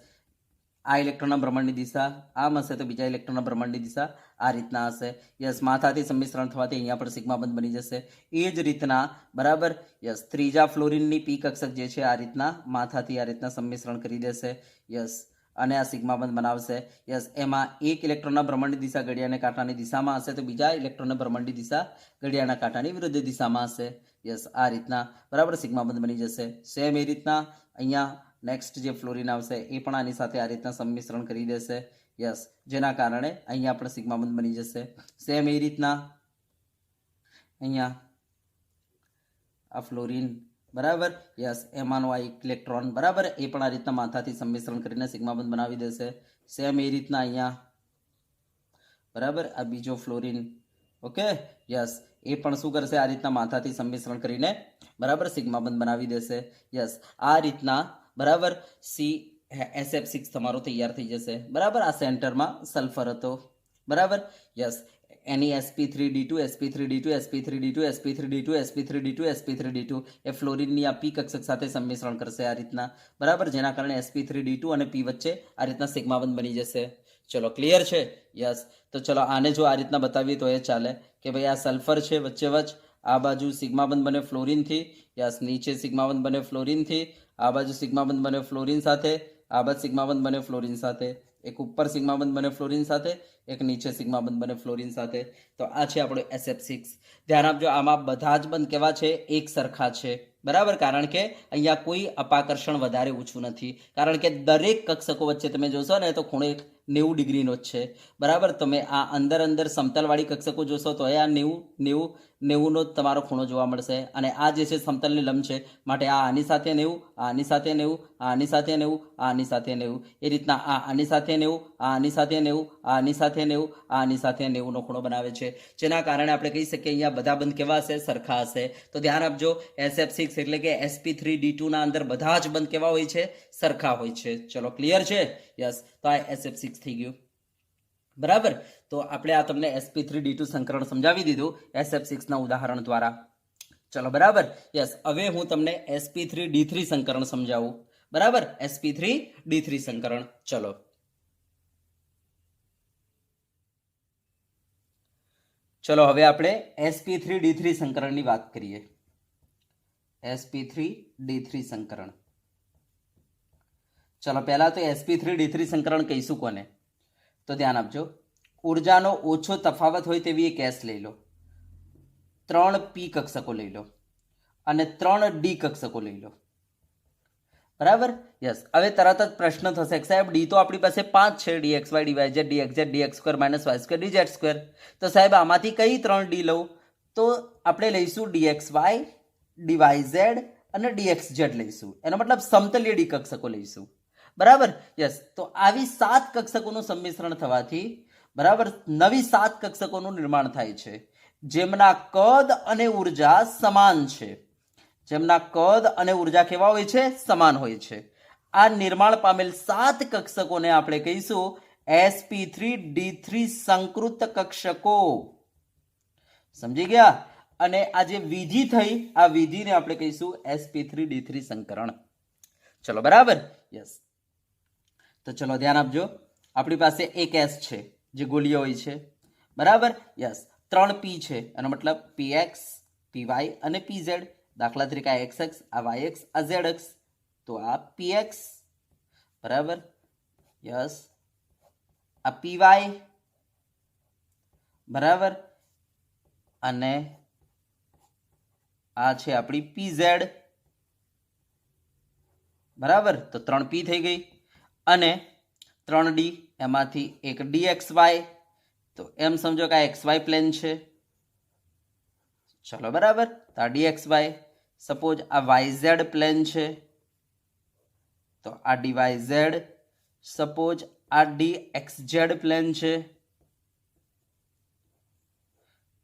આ ઇલેક્ટ્રોનના ભ્રમણની દિશા આમ હશે તો બીજા ઇલેક્ટ્રોનના ભ્રમણની દિશા આ રીતના હશે. યસ. માથાથી સંમિશ્રણ થવાથી અહીંયા પણ સિગ્મા બંધ બની જશે. એ જ રીતના, બરાબર? યસ, ત્રીજા ફ્લોરિનની પી કક્ષક જે છે આ રીતના માથાથી આ રીતના સંમિશ્રણ કરી દેશે. યસ. અને આ સિગ્મા બંધ બનાવશે. યસ. એમાં એક ઇલેક્ટ્રોનના ભ્રમણની દિશા ઘડિયાળના કાંટાની દિશામાં હશે તો બીજા ઇલેક્ટ્રોનના ભ્રમણની દિશા ઘડિયાળના કાંટાની વિરુદ્ધ દિશામાં હશે. યસ. આ રીતના, બરાબર, સિગ્મા બંધ બની જશે. સેમ એ રીતના અહીંયા નેક્સ્ટ જે ફ્લોરિન આવશે એ પણ આની સાથે આ રીતના સંમિશ્રણ કરી દેશે. યસ. જેના કારણે અહીંયા પણ સિગ્મા બંધ બની જશે. સેમ એ રીતના અહીંયા આ ફ્લોરિન, બરાબર? યસ, એમાંનો આ ઇલેક્ટ્રોન, બરાબર, એ પણ આ રીતના માથાથી સંમિશ્રણ કરીને સિગ્મા બંધ બનાવી દેશે. સેમ એ રીતના અહીંયા, બરાબર, આ બીજો ફ્લોરિન, ઓકે, યસ, એ પણ શું કરશે? આ રીતના માથાથી સંમિશ્રણ કરીને, બરાબર, સિગ્મા બંધ બનાવી દેશે. યસ. આ રીતના, બરાબર, SF6 તમારો તૈયાર થઈ જશે. બરાબર? આ સેન્ટરમાં સલ્ફર હતો. બરાબર? યસ. એની sp3d2 sp3d2 sp3d2 sp3d2 sp3d2 sp3d2 એ ફ્લોરિનની આ પી કક્ષક સાથે સંમિશ્રણ કરશે આ રીતના. બરાબર? જેના કારણે sp3d2 અને p વચ્ચે આ રીતના સિગ્મા બંધ બની જશે. ચલો, ક્લિયર છે? યસ. તો ચલો આને જો આ રીતના બતાવીએ તો એ ચાલે કે ભાઈ આ સલ્ફર છે, વચ્ચે વચ્ચ આ બાજુ સિગ્મા બંધ બને ફ્લોરિનથી. યસ. નીચે સિગ્મા બંધ બને ફ્લોરિનથી. આ બાજુ સિગ્મા બંધ બને ફ્લોરિન સાથે. આ બાજુ સિગ્મા બંધ બને ફ્લોરિન સાથે. એક ઉપર સિગ્મા બંધ બને ફ્લોરિન સાથે, એક નીચે સિગ્મા બંધ બને ફ્લોરિન સાથે. તો આ છે આપણો SF6. ધ્યાન આપજો, આમાં બધા જ બંધ કેવા છે? એક સરખા છે. બરાબર? કારણ કે અહીંયા કોઈ અપાકર્ષણ વધારે ઓછું નથી, કારણ કે દરેક કક્ષકો વચ્ચે તમે જોશો ને તો ખૂણે 90 ડિગ્રીનો જ છે બરાબર. તમે આ અંદર અંદર સમતલવાળી કક્ષકો જોશો તો આ 90નો જ તમારો ખૂણો જોવા મળશે. અને આ જે છે સમતલની લંબ છે માટે આ આની સાથે 90, આની સાથે 90, આની સાથે 90, આની સાથે 90, એ રીતના આ આની સાથે 90, આની સાથે 90, આની સાથે 90, આની સાથે 90નો ખૂણો બનાવે છે. જેના કારણે આપણે કહી શકીએ અહીંયા બધા બંધ કેવા હશે? સરખા હશે. તો ધ્યાન આપજો, SF6 એટલે કે sp3d2 ના અંદર બધા જ બંધ કેવા હોય છે? સરખા હોય છે. ચલો ક્લિયર છે? યસ. તો આ SF6 થઈ ગયું બરાબર. તો આપણે આ તમને sp3d2 સંકરણ સમજાવી દીધું SF6 ના ઉદાહરણ દ્વારા. ચલો બરાબર. યસ. હવે હું તમને sp3d3 સંકરણ સમજાવું બરાબર. sp3d3 સંકરણ. ચલો ચલો હવે આપણે sp3d3 સંકરણની વાત કરીએ. sp3d3 સંકરણ. ચલો પહેલા તો sp3d3 સંકરણ કહીશું કોને? તો ધ્યાન આપજો, ઉર્જાનો ઓછો તફાવત હોય તેવી એક S લઈ લો, 3p કક્ષકો લઈ લો અને 3d કક્ષકો લઈ લો બરાબર. યસ. હવે તરત જ પ્રશ્ન થશે કે સાહેબ ડી તો આપણી પાસે 5 છે, dxy dyz dxz dx2 y2 dz2. તો સાહેબ આમાંથી કઈ 3d લઉં? તો આપણે લઈશું dxy dyz અને dxz લઈશું. એનો મતલબ સમતલીય ડી કક્ષકો લઈશું બરાબર. યસ. તો આવી 7 કક્ષકોનું સંમિશ્રણ થવાથી બરાબર નવી 7 કક્ષકોનું નિર્માણ થાય છે જેમના કદ અને ઉર્જા સમાન છે. જેમના કદ અને ઉર્જા કેવા હોય છે? સમાન હોય છે. આ નિર્માણ પામેલ 7 કક્ષકોને આપણે કહીશું sp3d3 સંકૃત કક્ષકો. સમજી ગયા? અને આ જે વિધિ થઈ આ વિધિને આપણે કહીશું sp3d3 સંકરણ. ચલો બરાબર. યસ. તો ચલો ધ્યાન આપજો, આપણી પાસે એક S છે જે ગોળીય હોય છે બરાબર. યસ. 3p છે, એનો મતલબ px py અને pz. દાખલા તરીકે આ xx, આ yx, આ zx. તો આ px બરાબર. યસ. આ py બરાબર અને આ છે આપણી pz બરાબર. તો 3p થઈ ગઈ અને 3d, એમાંથી એક dxy. તો એમ સમજો કે આ xy પ્લેન છે. ચલો બરાબર. તો આ dxy. સપોઝ આ yz પ્લેન છે તો આ dyz. સપોઝ આ dxz પ્લેન છે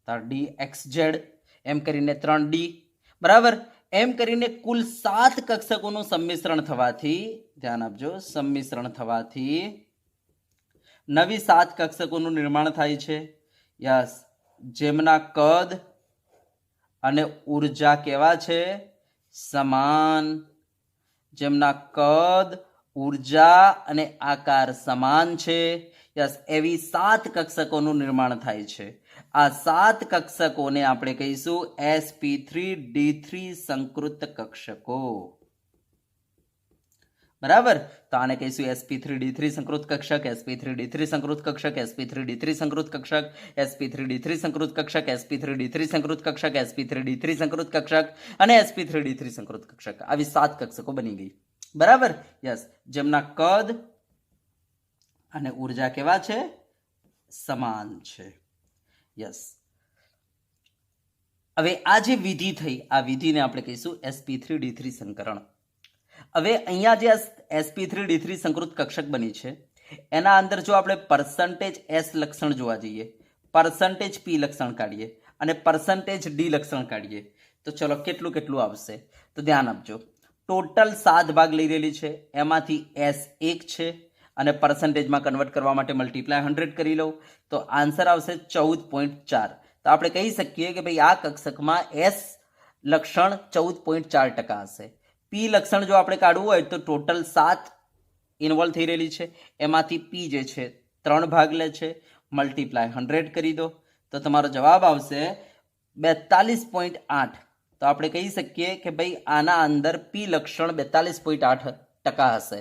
તો આ dxz. એમ કરીને 3d બરાબર. એમ કરીને કુલ 7 કક્ષકોનું સંમિશ્રણ થવાથી, ધ્યાન આપજો, સંમિશ્રણ થવાથી નવી 7 કક્ષકોનું નિર્માણ થાય છે. યસ. જેમના કદ અને ઉર્જા કેવા છે? સમાન. જેમના કદ, ઉર્જા અને આકાર સમાન છે. યસ. એવી 7 કક્ષકોનું નિર્માણ થાય છે. આ 7 કક્ષકોને આપણે કહીશું sp3d3 સંકૃત કક્ષકો બરાબર. તો આને કહીશું sp3d3 સંકૃત કક્ષક, sp3d3 સંકૃત કક્ષક, sp3d3 સંકૃત કક્ષક, sp3d3 સંકૃત કક્ષક, sp3d3 સંકૃત કક્ષક, sp3d3 સંકૃત કક્ષક અને sp3d3 સંકૃત કક્ષક. આવી 7 કક્ષકો બની ગઈ બરાબર. યસ. જેમના કદ અને ઉર્જા કેવા છે? સમાન છે. યસ. હવે આ જે વિધિ થઈ આ વિધિને આપણે કહીશું sp3d3 સંકરણ. હવે અહીંયા જે sp3d3 સંકૃત કક્ષક બની છે એના અંદર જો આપણે પરસન્ટેજ s લક્ષણ જોવા જઈએ, પરસન્ટેજ p લક્ષણ કાઢીએ અને પરસન્ટેજ d લક્ષણ કાઢીએ તો ચલો કેટલું કેટલું આવશે? તો ધ્યાન આપજો, ટોટલ 7 ભાગ લઈ રહેલી છે, એમાંથી s 1 છે અને પર્સન્ટેજમાં કન્વર્ટ કરવા માટે મલ્ટીપ્લાય 100 કરી લઉં તો આન્સર આવશે 14.4. તો આપણે કહી શકીએ કે ભાઈ આ કક્ષકમાં s લક્ષણ 14.4% હશે. p લક્ષણ જો આપણે કાઢવું હોય તો ટોટલ 7 ઇન્વોલ્વ થઈ રહેલી છે, એમાંથી p જે છે 3 ભાગ લે છે, મલ્ટીપ્લાય 100 કરી દો તો તમારો જવાબ આવશે 42.8. તો આપણે કહી શકીએ કે ભાઈ આના અંદર p લક્ષણ 42.8% હશે.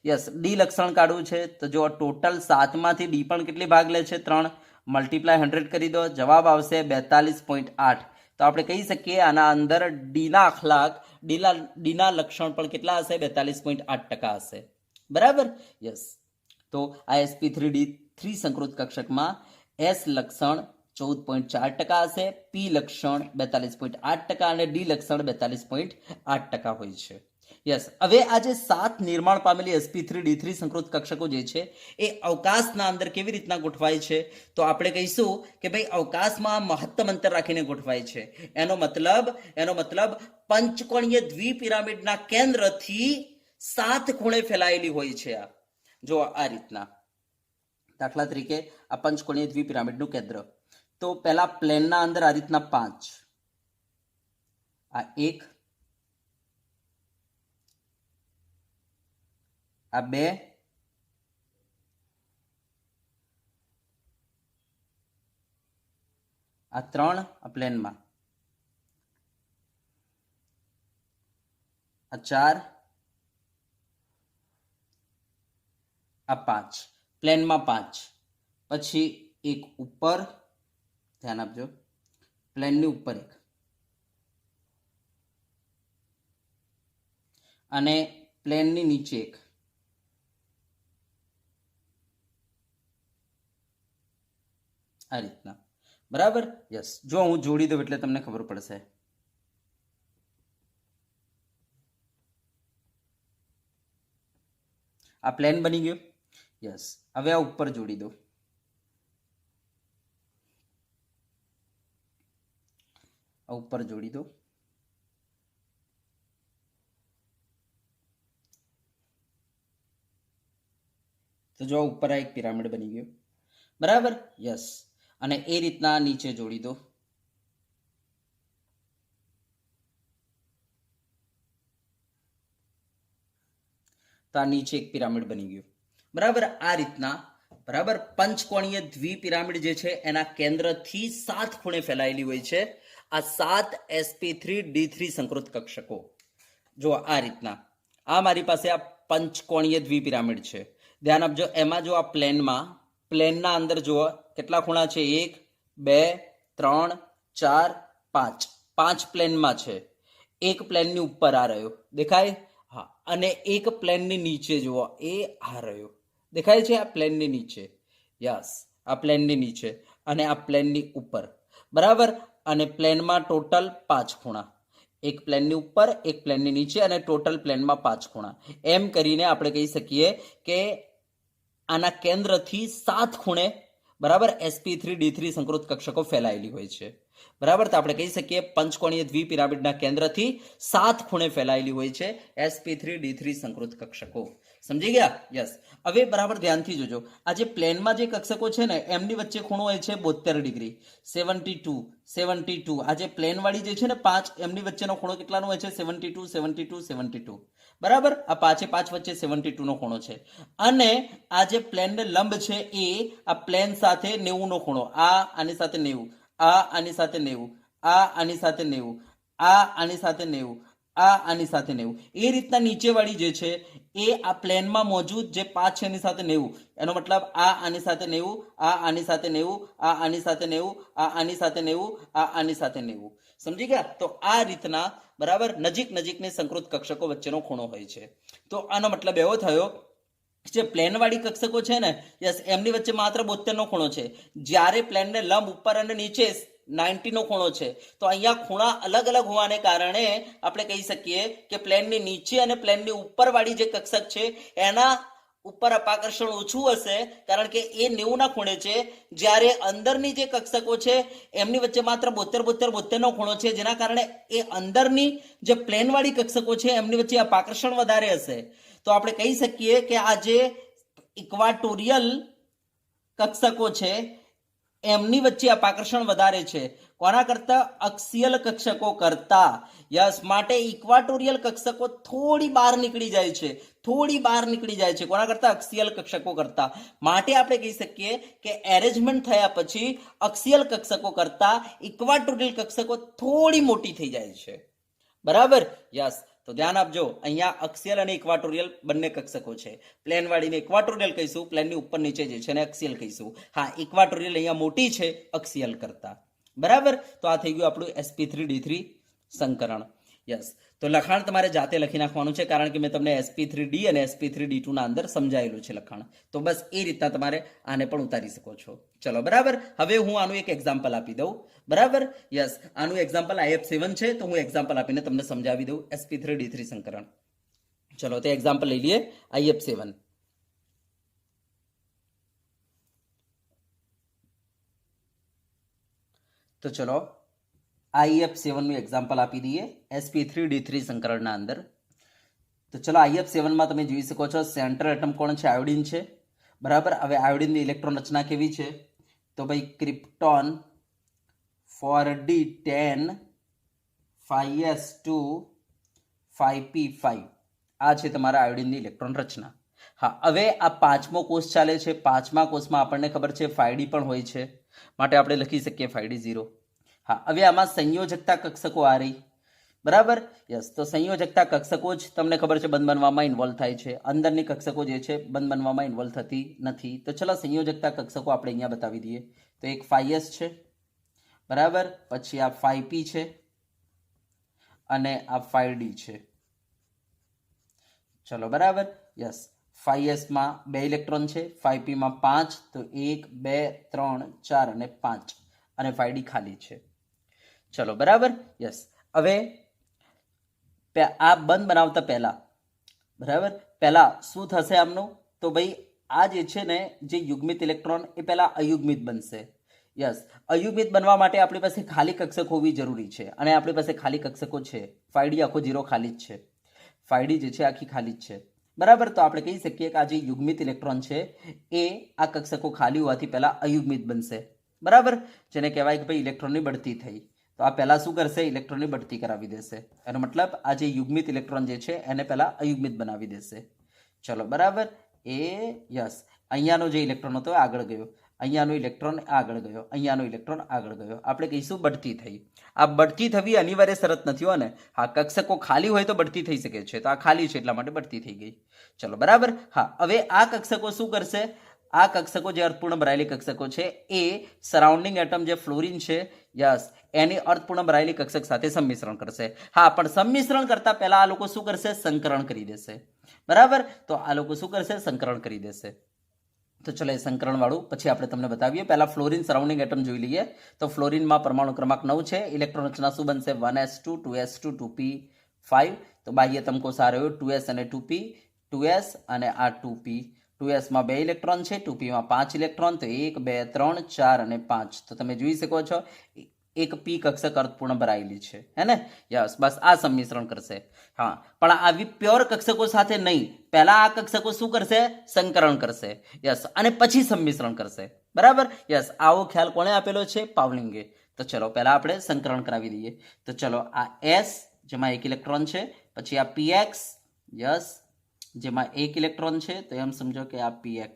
યસ. ડી લક્ષણ કાઢવું છે તો જો ટોટલ 7માંથી ડી પણ કેટલી ભાગ લે છે? 3. મલ્ટીપ્લાય 100 કરી દો, જવાબ આવશે 42.8. તો આપણે કહી શકીએ આના અંદર ડીના અખલાક, ડીના લક્ષણ પણ કેટલા હશે? 42.8% હશે બરાબર. યસ. તો આ sp3d3 સંકૃત કક્ષકમાં એસ લક્ષણ 14.4% હશે, પી લક્ષણ 42.8% અને ડી લક્ષણ 42.8% હોય છે. યસ, હવે આ જે 7 નિર્માણ પામેલી sp3d3 સંકૃત કક્ષકો જે છે એ અવકાશના અંદર કેવી રીતના ગોઠવાય છે, તો આપણે કહીશું કે ભાઈ અવકાશમાં મહત્તમ અંતર રાખીને ગોઠવાય છે. એનો મતલબ પંચકોણીય દ્વિપિરામિડના કેન્દ્રથી 7 ખૂણે ફેલાયેલી હોય છે. આ જો આ રીતના, દાખલા તરીકે આ પંચકોણીય દ્વિપિરામિડનું કેન્દ્ર, તો પહેલા પ્લેનના અંદર આ રીતના 5, આ 1, આ 2, આ 3, આ પ્લેનમાં, આ 4, આ 5, પ્લેનમાં 5, પછી એક ઉપર, ધ્યાન આપજો, પ્લેનની ઉપર એક, અને પ્લેનની નીચે એક, આ રીતના. બરાબર? યસ, જો હું જોડી દઉં એટલે તમને ખબર પડશે. આ પ્લેન બની ગયું. યસ, હવે આ ઉપર જોડી દો. આ ઉપર જોડી દો. તો જો ઉપર આ એક પિરામિડ બની ગયો. બરાબર? યસ, અને એ રીતના નીચે જોડી દો. તો આ નીચે એક પિરામિડ બની ગયું. બરાબર? આ રીતના, બરાબર, પંચકોણીય દ્વિપિરામિડ જે છે એના કેન્દ્રથી 7 ખૂણે ફેલાયેલી હોય છે આ 7 sp3d3 સંકૃત કક્ષકો. જો આ રીતના, આ મારી પાસે આ પંચકોણીય દ્વિપિરામિડ છે. ધ્યાન આપજો, એમાં જો આ પ્લેનના અંદર જુઓ કેટલા ખૂણા છે, 1, 2, 3, 4, 5, 5 પ્લેનમાં છે. એક પ્લેનની ઉપર આ રહ્યો, દેખાય? હા, અને એક પ્લેનની નીચે જુઓ, એ આ રહ્યો, દેખાય છે? આ પ્લેનની નીચે. યસ, આ પ્લેનની નીચે અને આ પ્લેનની ઉપર. બરાબર? અને પ્લેનમાં ટોટલ 5 ખૂણા, એક પ્લેનની ઉપર, એક પ્લેનની નીચે, અને ટોટલ પ્લેનમાં 5 ખૂણા. એમ કરીને આપણે કહી શકીએ કે આના કેન્દ્રથી 7 ખૂણે, બરાબર, sp3d3 સંકૃત કક્ષકો ફેલાયેલી હોય છે. બરાબર? તો આપણે કહી શકીએ પંચકોણીય દ્વિપિરામિડના કેન્દ્રથી 7 ખૂણે ફેલાયેલી હોય છે sp3d3 સંકૃત કક્ષકો. સમજી ગયા? યસ. હવે બરાબર ધ્યાનથી જોજો, આ જે પ્લેનમાં જે કક્ષકો છે ને એમની વચ્ચે ખૂણો હોય છે 72 ડિગ્રી, 72, 72. આ જે પ્લેનવાળી જે છે ને 5, એમની વચ્ચેનો ખૂણો કેટલાનો હોય છે? 72, 72, 72. બરાબર? આ 5 વચ્ચે 72 નો ખૂણો છે. અને આ જે પ્લેનને લંબ છે એ આ પ્લેન સાથે 90 નો ખૂણો, આ આની સાથે 90, આ આની સાથે 90, આ આની સાથે 90, આ આની સાથે 90, આ આની સાથે 90. એ રીતના નીચેવાળી જે છે એ આ પ્લેનમાં મોજૂદ જે 5 છે એની સાથે 90. એનો મતલબ આ આની સાથે 90, આ આની સાથે 90, આ આની સાથે 90, આ આની સાથે 90, આ આની સાથે 90. સમજી ગયા? તો આ રીતના, બરાબર, નજીકની સંકૃત કક્ષકો વચ્ચેનો ખૂણો હોય છે. તો આનો મતલબ એવો થયો જે પ્લેનવાળી કક્ષકો છે ને, યસ, એમની વચ્ચે માત્ર 72 નો ખૂણો છે, જ્યારે પ્લેનને લંબ ઉપર અને નીચે 90 નો ખૂણો છે. તો અહીંયા ખૂણા અલગ અલગ હોવાને કારણે આપણે કહી શકીએ કે પ્લેનની નીચે અને પ્લેનની ઉપરવાળી જે કક્ષક છે એના ઉપર અપાકર્ષણ ઓછું હશે, કારણ કે એ 90 ના ખૂણે છે, જ્યારે અંદરની જે કક્ષકો છે એમની વચ્ચે માત્ર 72 નો ખૂણો છે, જેના કારણે એ અંદરની જે પ્લેનવાળી કક્ષકો છે એમની વચ્ચે અપાકર્ષણ વધારે હશે. તો આપણે કહી શકીએ કે આ જે ઇક્વાટોરિયલ કક્ષકો છે એમની વચ્ચે અપાકર્ષણ વધારે છે, કોના કરતા? અક્ષીયલ કક્ષકો કરતા. યસ, માટે ઇક્વાટોરિયલ કક્ષકો થોડી બહાર નીકળી જાય છે, કોના કરતા? અક્ષીયલ કક્ષકો કરતા. માટે આપણે કહી શકીએ કે એરેન્જમેન્ટ થયા પછી અક્ષીયલ કક્ષકો કરતા ઇક્વાટોરિયલ કક્ષકો થોડી મોટી થઈ જાય છે. બરાબર? યસ. તો ધ્યાન આપજો, અહીંયા અક્ષીયલ અને ઇક્વાટોરિયલ બંને કક્ષકો છે. પ્લેનવાળીને ઇક્વાટોરિયલ કહીશું, પ્લેનની ઉપર નીચે જે છે એને અક્ષીયલ કહીશું. હા, ઇક્વાટોરિયલ અહીંયા મોટી છે અક્ષીયલ કરતા. બરાબર? તો આ થઈ ગયું આપણું sp3d3 સંકરણ. યસ, તો લખાણ તમારે જાતે લખી નાખવાનું છે, કારણ કે મેં તમને sp3d અને sp3d2 ના અંદર સમજાયેલું છે લખાણ. તો બસ એ રીતના તમારે આને પણ ઉતારી શકો છો. ચલો બરાબર. હવે હું આનું એક એક્ઝામ્પલ આપી દઉં. બરાબર. યસ, આનું એક્ઝામ્પલ IF7 છે, તો હું એક્ઝામ્પલ આપીને તમને સમજાવી દઉં sp3d3 સંકરણ. ચલો તે એક્ઝામ્પલ લઈ લઈએ IF7. તો ચલો IF7 નું એક્ઝામ્પલ આપી દઈએ sp3d3 સંકરણના અંદર. તો ચલો IF7 માં તમે જોઈ શકો છો સેન્ટ્રલ એટમ કોણ છે? આયોડિન છે. બરાબર. હવે આયોડિનની ઇલેક્ટ્રોન રચના કેવી છે? તો ભાઈ ક્રિપ્ટોન 4d10 5s2 5p5 આ છે તમારા આયોડિનની ઇલેક્ટ્રોન રચના. હા, હવે આ પાંચમો કોષ ચાલે છે. પાંચમા કોષમાં આપણને ખબર છે 5d પણ હોય છે, માટે આપણે લખી શકીએ 5d0. હા, હવે આમાં સંયોજકતા કક્ષકો આ રહી. બરાબર. યસ, તો સંયોજકતા કક્ષકો જ તમને ખબર છે બંધ બનવામાં ઇન્વોલ્વ થાય છે. અંદરની કક્ષકો જે છે બંધ બનવામાં ઇન્વોલ્વ થતી નથી. તો ચલો સંયોજકતા કક્ષકો આપણે અહીંયા બતાવી દઈએ. તો એક 5s છે. બરાબર. પછી આ 5p છે અને આ 5d છે. ચલો બરાબર. યસ, 5s માં 2 ઇલેક્ટ્રોન છે, 5p માં 5, તો 1 2 3 4 અને 5, અને 5d ખાલી છે. ચલો બરાબર. યસ, હવે આ બંધ બનાવતા પહેલા, બરાબર, પહેલા શું થશે આમનું? તો ભાઈ આ જે છે ને, જે યુગ્મિત ઇલેક્ટ્રોન એ પહેલા અયુગ્મિત બનશે. યસ, અયુગ્મિત બનવા માટે આપણી પાસે ખાલી કક્ષક હોવી જરૂરી છે, અને આપણી પાસે ખાલી કક્ષકો છે. 5d આખો 0 ખાલી જ છે. 5d જે છે આખી ખાલી જ છે. બરાબર. તો આપણે કહી શકીએ કે આ જે યુગ્મિત ઇલેક્ટ્રોન છે એ આ કક્ષકો ખાલી હોવાથી પહેલા અયુગ્મિત બનશે. બરાબર. જેને કહેવાય કે ભાઈ ઇલેક્ટ્રોનની બઢતી થઈ. તો આ પહેલા શું કરશે? ઇલેક્ટ્રોનની બઢતી કરાવી દેશે. એનો મતલબ આ જે યુગ્મિત ઇલેક્ટ્રોન જે છે એને પહેલા અયુગ્મિત બનાવી દેશે. ચલો બરાબર. યસ, અહીંયાનો જે ઇલેક્ટ્રોન હતો આગળ ગયો, અહીંયાનો ઇલેક્ટ્રોન આગળ ગયો, અહીંયાનો ઇલેક્ટ્રોન આગળ ગયો. આપણે કહીશું બઢતી થઈ. આ બઢતી થવી અનિવાર્ય શરત નથી હો ને. હા, કક્ષકો ખાલી હોય તો બઢતી થઈ શકે છે. તો આ ખાલી છે એટલા માટે બઢતી થઈ ગઈ. ચલો બરાબર. હા, હવે આ કક્ષકો શું કરશે? આ કક્ષકો જે અર્થપૂર્ણ ભરાયેલી કક્ષકો છે એ સરાઉન્ડિંગ એટમ જે ફ્લોરિન છે, યસ, એની અર્થપૂર્ણ ભરાયેલી કક્ષક સાથે સંમિશ્રણ કરશે. હા, પણ સંમિશ્રણ કરતા પહેલા આ લોકો શું કરશે? સંકરણ કરી દેશે. બરાબર. તો આ લોકો શું કરશે? સંકરણ કરી દેશે. તો ચલો એ સંકરણ વાળું પછી આપણે તમને બતાવીએ. પહેલા ફ્લોરિન સરાઉન્ડિંગ એટમ જોઈ લઈએ. તો ફ્લોરિનમાં પરમાણુ ક્રમાંક 9 છે. ઇલેક્ટ્રોન રચના શું બનશે? 1s2 2s2 2p5. તો બાહ્ય તમકોસ આ રહ્યો 2s અને 2p, 2s અને આ 2p. 2s માં 2 ઇલેક્ટ્રોન છે, 2p માં 5 ઇલેક્ટ્રોન, તો 1 2 3 4 અને 5. તો તમે જોઈ શકો છો એક p કક્ષક અર્થપૂર્ણ ભરાયેલી છે, હે ને? યસ, બસ આ સંમિશ્રણ કરશે. હા, પણ આવી પ્યોર કક્ષકો સાથે નહીં. પહેલા આ કક્ષકો શું કરશે? સંકરણ કરશે. યસ, અને પછી સંમિશ્રણ કરશે. બરાબર. યસ, આવો ખ્યાલ કોણે આપેલો છે? પાવલિંગે. તો ચલો પહેલા આપણે સંકરણ કરાવી દઈએ. તો ચલો આ s જેમાં 1 ઇલેક્ટ્રોન છે, પછી આ px, યસ, જેમાં 1 ઇલેક્ટ્રોન છે, તો એમ સમજો કે આ px.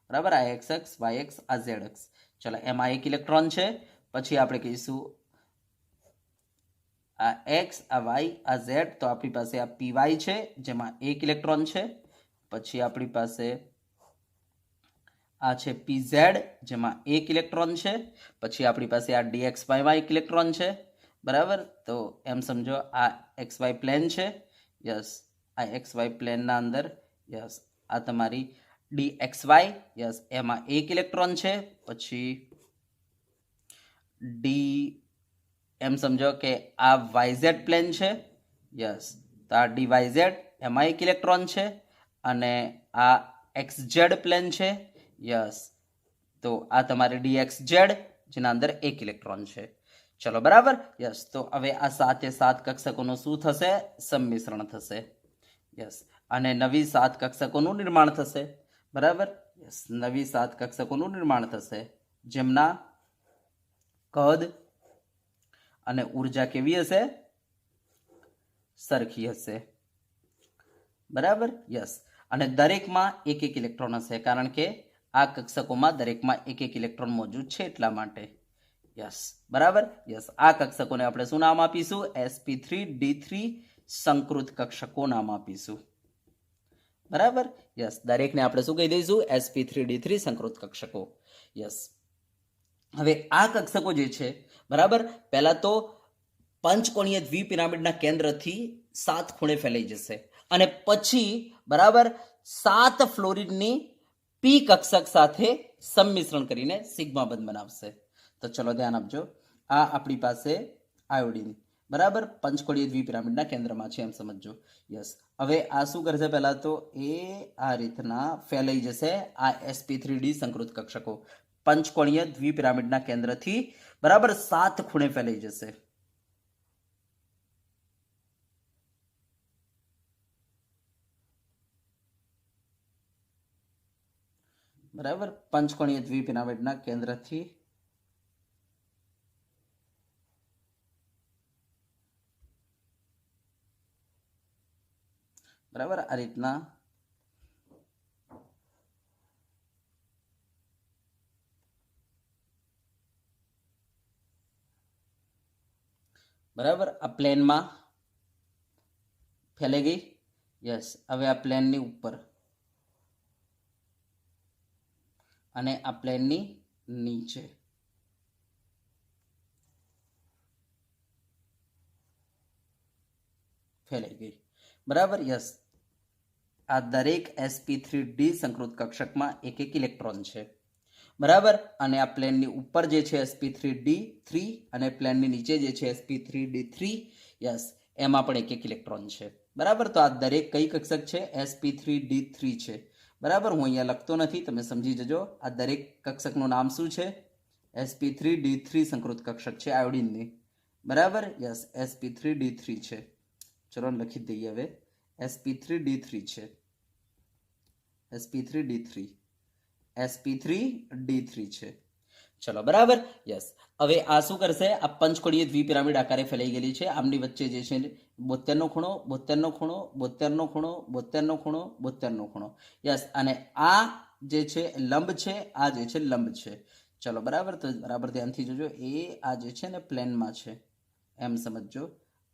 બરાબર. આ xx, yx, આ zx. ચલો એમાં 1 ઇલેક્ટ્રોન છે, પછી આપણે કહીશું આ x, આ y, આ z. તો આપણી પાસે આ py છે જેમાં 1 ઇલેક્ટ્રોન છે, પછી આપણી પાસે આ છે pz જેમાં 1 ઇલેક્ટ્રોન છે, પછી આપણી પાસે આ dxy માં 1 ઇલેક્ટ્રોન છે. બરાબર. તો એમ સમજો આ xy પ્લેન છે. યસ, આ xy પ્લેનના અંદર, યસ, આ તમારી dxy, યસ, એમાં 1 ઇલેક્ટ્રોન છે. પછી d એમ સમજો કે આ yz પ્લેન છે. યસ, તો આ dyz એમાં 1 ઇલેક્ટ્રોન છે, અને આ xz પ્લેન છે. યસ, તો આ તમારી dxz જેના અંદર 1 ઇલેક્ટ્રોન છે. ચલો બરાબર. યસ, તો હવે આ 7 એ 7 કક્ષકોનું શું થશે? સંમિશ્રણ થશે. યસ, અને નવી 7 કક્ષકોનું નિર્માણ થશે. બરાબર. યસ, નવી 7 કક્ષકોનું નિર્માણ થશે, જેમના કદ અને ઉર્જા કેવી હશે? સરખી હશે. બરાબર. યસ, અને દરેકમાં 1 ઇલેક્ટ્રોન હશે, કારણ કે આ કક્ષકોમાં દરેકમાં 1 ઇલેક્ટ્રોન મોજૂદ છે એટલા માટે. યસ, બરાબર. યસ, આ કક્ષકોને આપણે શું નામ આપીશું? sp3d3 સંકૃત કક્ષકો નામ આપીશું. બરાબર. યસ, દરેકને આપણે શું કહી દઈશું? sp3d3 સંકૃત કક્ષકો. યસ, હવે આ કક્ષકો જે છે, બરાબર, પહેલા તો પંચકોણીય દ્વિપિરામિડના કેન્દ્રથી 7 ખૂણે ફેલાઈ જશે અને પછી બરાબર 7 ફ્લોરિનની પી કક્ષક સાથે સંમિશ્રણ કરીને સિગ્મા બંધ બનાવશે. તો ચલો ધ્યાન આપજો. આ આપણી પાસે આયોડિન બરાબર પંચકોણીય દ્વિપિરામિડના કેન્દ્રમાં છે એમ સમજજો. યસ. હવે આ શું કરશે? પહેલા તો એ આ રીતના ફેલાઈ જશે આ sp3d સંકૃત કક્ષકો પંચકોણીય દ્વિપિરામિડના કેન્દ્રથી બરાબર 7 ખૂણે ફેલાઈ જશે. બરાબર પંચકોણીય દ્વિપિરામિડના કેન્દ્રથી બરાબર આ રીતના બરાબર આ પ્લેનમાં ફેલાઈ ગઈ. યસ. હવે આ પ્લેનની ઉપર અને આ પ્લેનની નીચે ફેલાઈ ગઈ. બરાબર. યસ. આ દરેક sp3d સંકૃત કક્ષકમાં એક એક ઇલેક્ટ્રોન છે. બરાબર. અને આ પ્લેનની ઉપર જે છે sp3d3 અને પ્લેનની નીચે જે છે sp3d3 યસ એમાં પણ એક એક ઇલેક્ટ્રોન છે. બરાબર. તો આ દરેક કઈ કક્ષક છે? sp3d3 છે. બરાબર. હું અહીંયા લખતો નથી, તમે સમજી જજો. આ દરેક કક્ષકનું નામ શું છે? sp3d3 સંકૃત કક્ષક છે આયોડિનની. બરાબર. યસ sp3d3 છે. ચલો લખી દઈએ. હવે sp3d3 છે. sp3d3 sp3d3 છે. ચલો બરાબર. યસ. હવે આ શું કરશે? આ પંચકોણીય દ્વિપિરામિડ આકારે ફેલાઈ ગયેલી છે. આમની વચ્ચે જે છે 72નો ખૂણો 72નો ખૂણો 72નો ખૂણો 72નો ખૂણો 72નો ખૂણો. યસ. અને આ જે છે લંબ છે, આ જે છે લંબ છે. ચલો બરાબર. તો બરાબર ધ્યાનથી જોજો. એ આ જે છે ને પ્લેનમાં છે એમ સમજજો.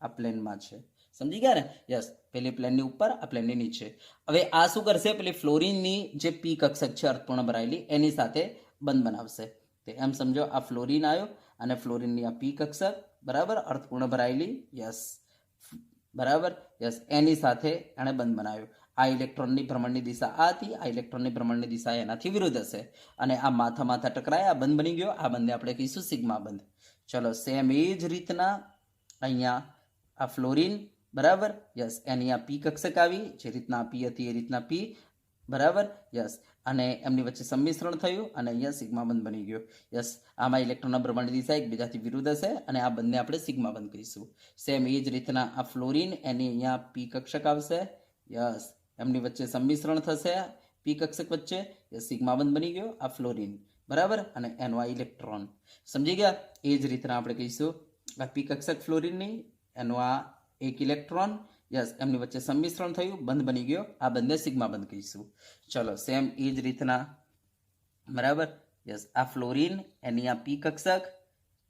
આ પ્લેનમાં છે. સમજી ગયા ને? યસ. પેલી પ્લેનની ઉપર, આ પ્લેનની નીચે. હવે આ શું કરશે? પેલી ફ્લોરિનની જે પી કક્ષક છે અર્થપૂર્ણ ભરાયેલી એની સાથે બંધ બનાવશે. તે એમ સમજો આ ફ્લોરિન આવ્યો અને ફ્લોરિનની આ પી કક્ષક બરાબર અર્થપૂર્ણ ભરાયેલી. યસ. બરાબર. યસ. એની સાથે એણે બંધ બનાવ્યો. આ ઇલેક્ટ્રોનની ભ્રમણની દિશા આ હતી, આ ઇલેક્ટ્રોનની ભ્રમણની દિશા એનાથી વિરુદ્ધ હશે અને આ માથા માથા ટકરાય, આ બંધ બની ગયો. આ બંધને આપણે કહીશું સિગ્મા બંધ. ચલો સેમ એ જ રીતના અહીંયા આ ફ્લોરિન બરાબર. યસ. એની આ પી કક્ષક આવી, જે રીતના પી હતી એ રીતના પી બરાબર. યસ. અને એમની વચ્ચે સંમિશ્રણ થયું અને અહીંયા સિગ્મા બંધ બની ગયો. યસ. આમાં ઇલેક્ટ્રોનના ભ્રમણની દિશા એકબીજાથી વિરુદ્ધ હશે અને આ બંને આપણે સિગ્મા બંધ કહીશું. સેમ એ જ રીતના આ ફ્લોરિન એની અહીંયા પી કક્ષક આવશે. યસ. એમની વચ્ચે સંમિશ્રણ થશે પી કક્ષક વચ્ચે. યસ. સિગ્મા બંધ બની ગયો આ ફ્લોરિન બરાબર. અને એનો આ ઇલેક્ટ્રોન. સમજી ગયા? એ જ રીતના આપણે કહીશું આ પી કક્ષક ફ્લોરિનની, એનો આ એક ઇલેક્ટ્રોન. યસ. એમની વચ્ચે સંમિશ્રણ થયું, બંધ બની ગયો. આ બંને સિગ્મા બંધ કહીશું. ચલો સેમ એ જ રીતના બરાબર. યસ. આ ફ્લોરિન એની આ પી કક્ષક.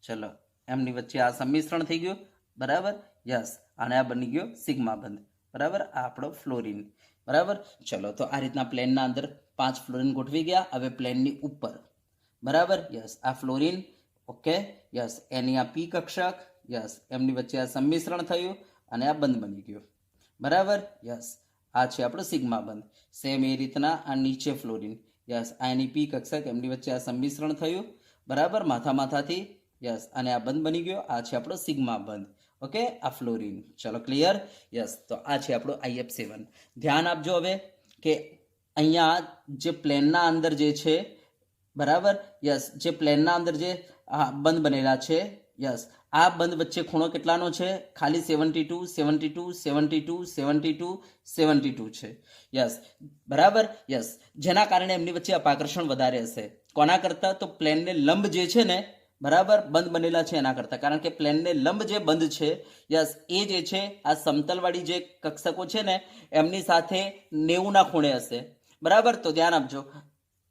ચલો એમની વચ્ચે આ સંમિશ્રણ થઈ ગયું બરાબર. યસ. અને આ બની ગયો સિગ્મા બંધ બરાબર. આ આપણો ફ્લોરિન બરાબર. ચલો તો આ રીતના પ્લેનના અંદર 5 ફ્લોરિન ગોઠવી ગયા. હવે પ્લેનની ઉપર બરાબર. યસ. આ ફ્લોરિન ઓકે. યસ. એની આ પી કક્ષક. યસ. એમની વચ્ચે આ સંમિશ્રણ થયું અને આ બંધ બની ગયો બરાબર. યસ. આ છે આપણો સિગ્મા બંધ. સેમ એ રીતના આ નીચે ફ્લોરિન. યસ. આ એની પી કક્ષક, એમની વચ્ચે આ સંમિશ્રણ થયું બરાબર માથા માથાથી. યસ. અને આ બંધ બની ગયો. આ છે આપણો સિગ્મા બંધ. ઓકે. આ ફ્લોરિન. ચલો ક્લિયર? યસ. તો આ છે આપણો IF7. ધ્યાન આપજો હવે કે અહીંયા જે પ્લેનના અંદર જે છે બરાબર. યસ. જે પ્લેનના અંદર જે બંધ બનેલા છે. યસ. આ બંધ વચ્ચે ખૂણો કેટલાનો છે? ખાલી 72 72 72 72 72 છે. યસ. બરાબર. યસ. જેના કારણે એમની વચ્ચે અપાકર્ષણ વધારે હશે. કોના કરતા? તો પ્લેનને લંબ જે છે ને બરાબર બંધ બનેલા છે એના કરતા. કારણ કે પ્લેનને લંબ જે બંધ છે યસ એ જે છે આ સમતલવાળી જે કક્ષકો છે ને એમની સાથે 90 ના ખૂણે હશે બરાબર. તો ધ્યાન આપજો.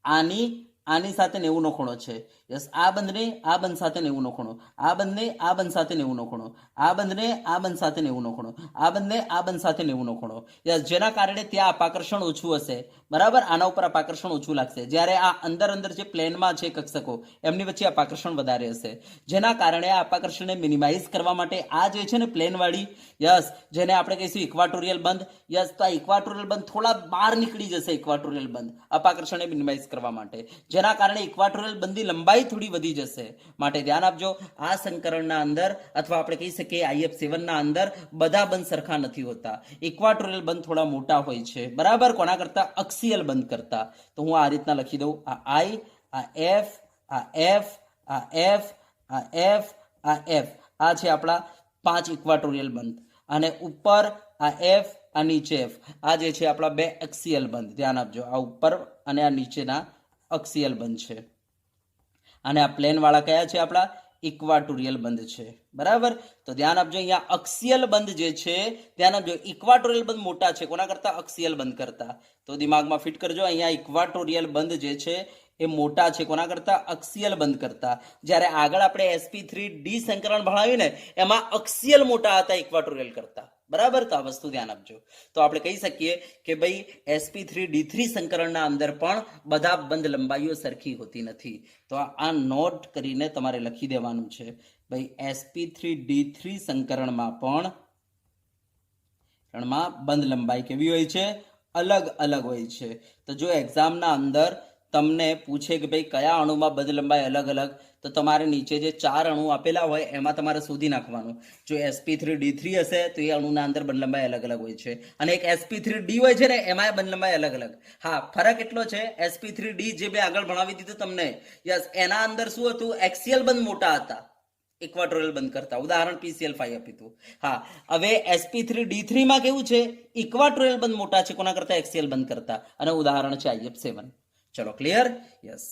આની આની સાથે 90 નો ખૂણો છે. યસ, આ બંધને આ બંધ સાથે 90 નો ખૂણો, આ બંધને આ બંધ સાથે 90 નો ખૂણો, આ બંધને આ બંધ સાથે 90 નો ખૂણો, આ બંધને આ બંધ સાથે 90 નો ખૂણો. યસ, જેના કારણે ત્યાં અપાકર્ષણ ઓછું હશે. બરાબર, આના ઉપર અપાકર્ષણ ઓછું લાગશે. જ્યારે આ અંદર જે પ્લેનમાં છે કક્ષકો એમની વચ્ચે અપાકર્ષણ વધારે હશે. જેના કારણે આ અપાકર્ષણને મિનિમાઇઝ કરવા માટે આ જે છે ને પ્લેનવાળી, યસ, જેને આપણે કહીશું ઇક્વાટોરિયલ બંધ. યસ, તો આ ઇક્વાટોરિયલ બંધ થોડા બહાર નીકળી જશે. ઇક્વાટોરિયલ બંધ અપાકર્ષણને મિનિમાઇઝ કરવા માટે, જેના કારણે ઇક્વાટોરિયલ બંધની લંબાઈ થોડી વધી જશે. માટે ધ્યાન આપજો, આ સંકરણના અંદર અથવા આપણે કહી શકીએ IF7 ના અંદર બધા બંધ સરખા નથી હોતા. ઇક્વાટોરિયલ બંધ થોડા મોટા હોય છે. બરાબર, કોના કરતા? અક્સિયલ બંધ કરતા. તો હું આ રીતના લખી દઉં, આ I, આ F, આ F, આ F, આ F, આ F. આ છે આપણા 5 ઇક્વાટોરિયલ બંધ. અને ઉપર આ F, આ નીચે F. આ જે છે આપણા 2 એક્સિયલ બંધ. ધ્યાન આપજો, આ ઉપર અને આ નીચેના અક્સિયલ બંધ છે. અને આ પ્લેન વાળા કયા છે? આપણા ઇક્વાટોરિયલ બંધ છે. બરાબર, તો ધ્યાન આપજો, અહીંયા અક્સિયલ બંધ જે છે, ધ્યાન આપજો, ઇક્વાટોરિયલ બંધ મોટા છે. કોના કરતા? અક્સિયલ બંધ કરતા. તો દિમાગમાં ફિટ કરજો, અહીંયા ઇક્વાટોરિયલ બંધ જે છે એ મોટા છે. કોના કરતા? અક્સિયલ બંધ કરતા. જ્યારે આગળ આપણે sp3d સંકરણ ભણાવ્યું ને એમાં અક્સિયલ મોટા હતા ઇક્વાટોરિયલ કરતા. બરાબર, તો આ વસ્તુ ધ્યાન આપજો. તો આપણે કહી શકીએ કે ભાઈ sp3d3 સંકરણના અંદર પણ બધા બંધ લંબાઈઓ સરખી હોતી નથી. તો આ નોટ કરીને તમારે લખી દેવાનું છે. ભાઈ sp3d3 સંકરણમાં પણ બંધ લંબાઈ કેવી હોય છે? અલગ અલગ હોય છે. તો જો એક્ઝામના અંદર તમને પૂછે કે ભાઈ કયા અણુમાં બંધ લંબાઈ અલગ અલગ, તો તમારે નીચે જે 4 અણુ આપેલા હોય એમાં તમારે શોધી નાખવાનું. જો sp3d3 હશે તો એ અણુના અંદર બંધ લંબાઈ અલગ અલગ હોય છે. અને એક sp3d હોય છે ને એમાં બંધ લંબાઈ અલગ અલગ. હા, ફરક એટલો છે, sp3d જે મેં આગળ ભણાવી દીધું તમને, યસ, એના અંદર શું હતું? એક્સિયલ બંધ મોટા હતા ઇક્વાટોરિયલ બંધ કરતા. ઉદાહરણ PCl5 આપ્યું હતું. હા, હવે sp3d3 માં કેવું છે? ઇક્વાટોરિયલ બંધ મોટા છે. કોના કરતા? એક્સિયલ બંધ કરતા. અને ઉદાહરણ છે IF7. ચલો, ક્લિયર? યસ,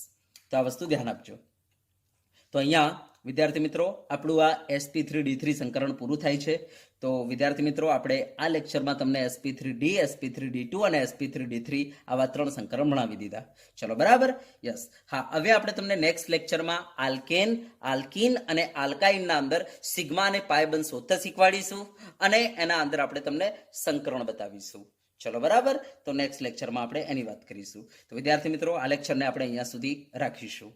તો આ વસ્તુ ધ્યાન આપજો. તો અહીંયા વિદ્યાર્થી મિત્રો આપણું આ sp3d3 સંકરણ પૂરું થાય છે. તો વિદ્યાર્થી મિત્રો આપણે આ લેક્ચરમાં તમને sp3d, sp3d2 અને sp3d3 આવા 3 સંકરણ ભણાવી દીધા. ચલો, બરાબર? યસ. હા, હવે આપણે તમને નેક્સ્ટ લેક્ચરમાં આલ્કેન, આલ્કીન અને આલ્કાઇનના અંદર સિગ્મા અને પાઈ બંધ શોધતા શીખવાડીશું અને એના અંદર આપણે તમને સંકરણ બતાવીશું. ચલો, બરાબર? તો નેક્સ્ટ લેક્ચરમાં આપણે એની વાત કરીશું. તો વિદ્યાર્થી મિત્રો આ લેક્ચરને આપણે અહીંયા સુધી રાખીશું.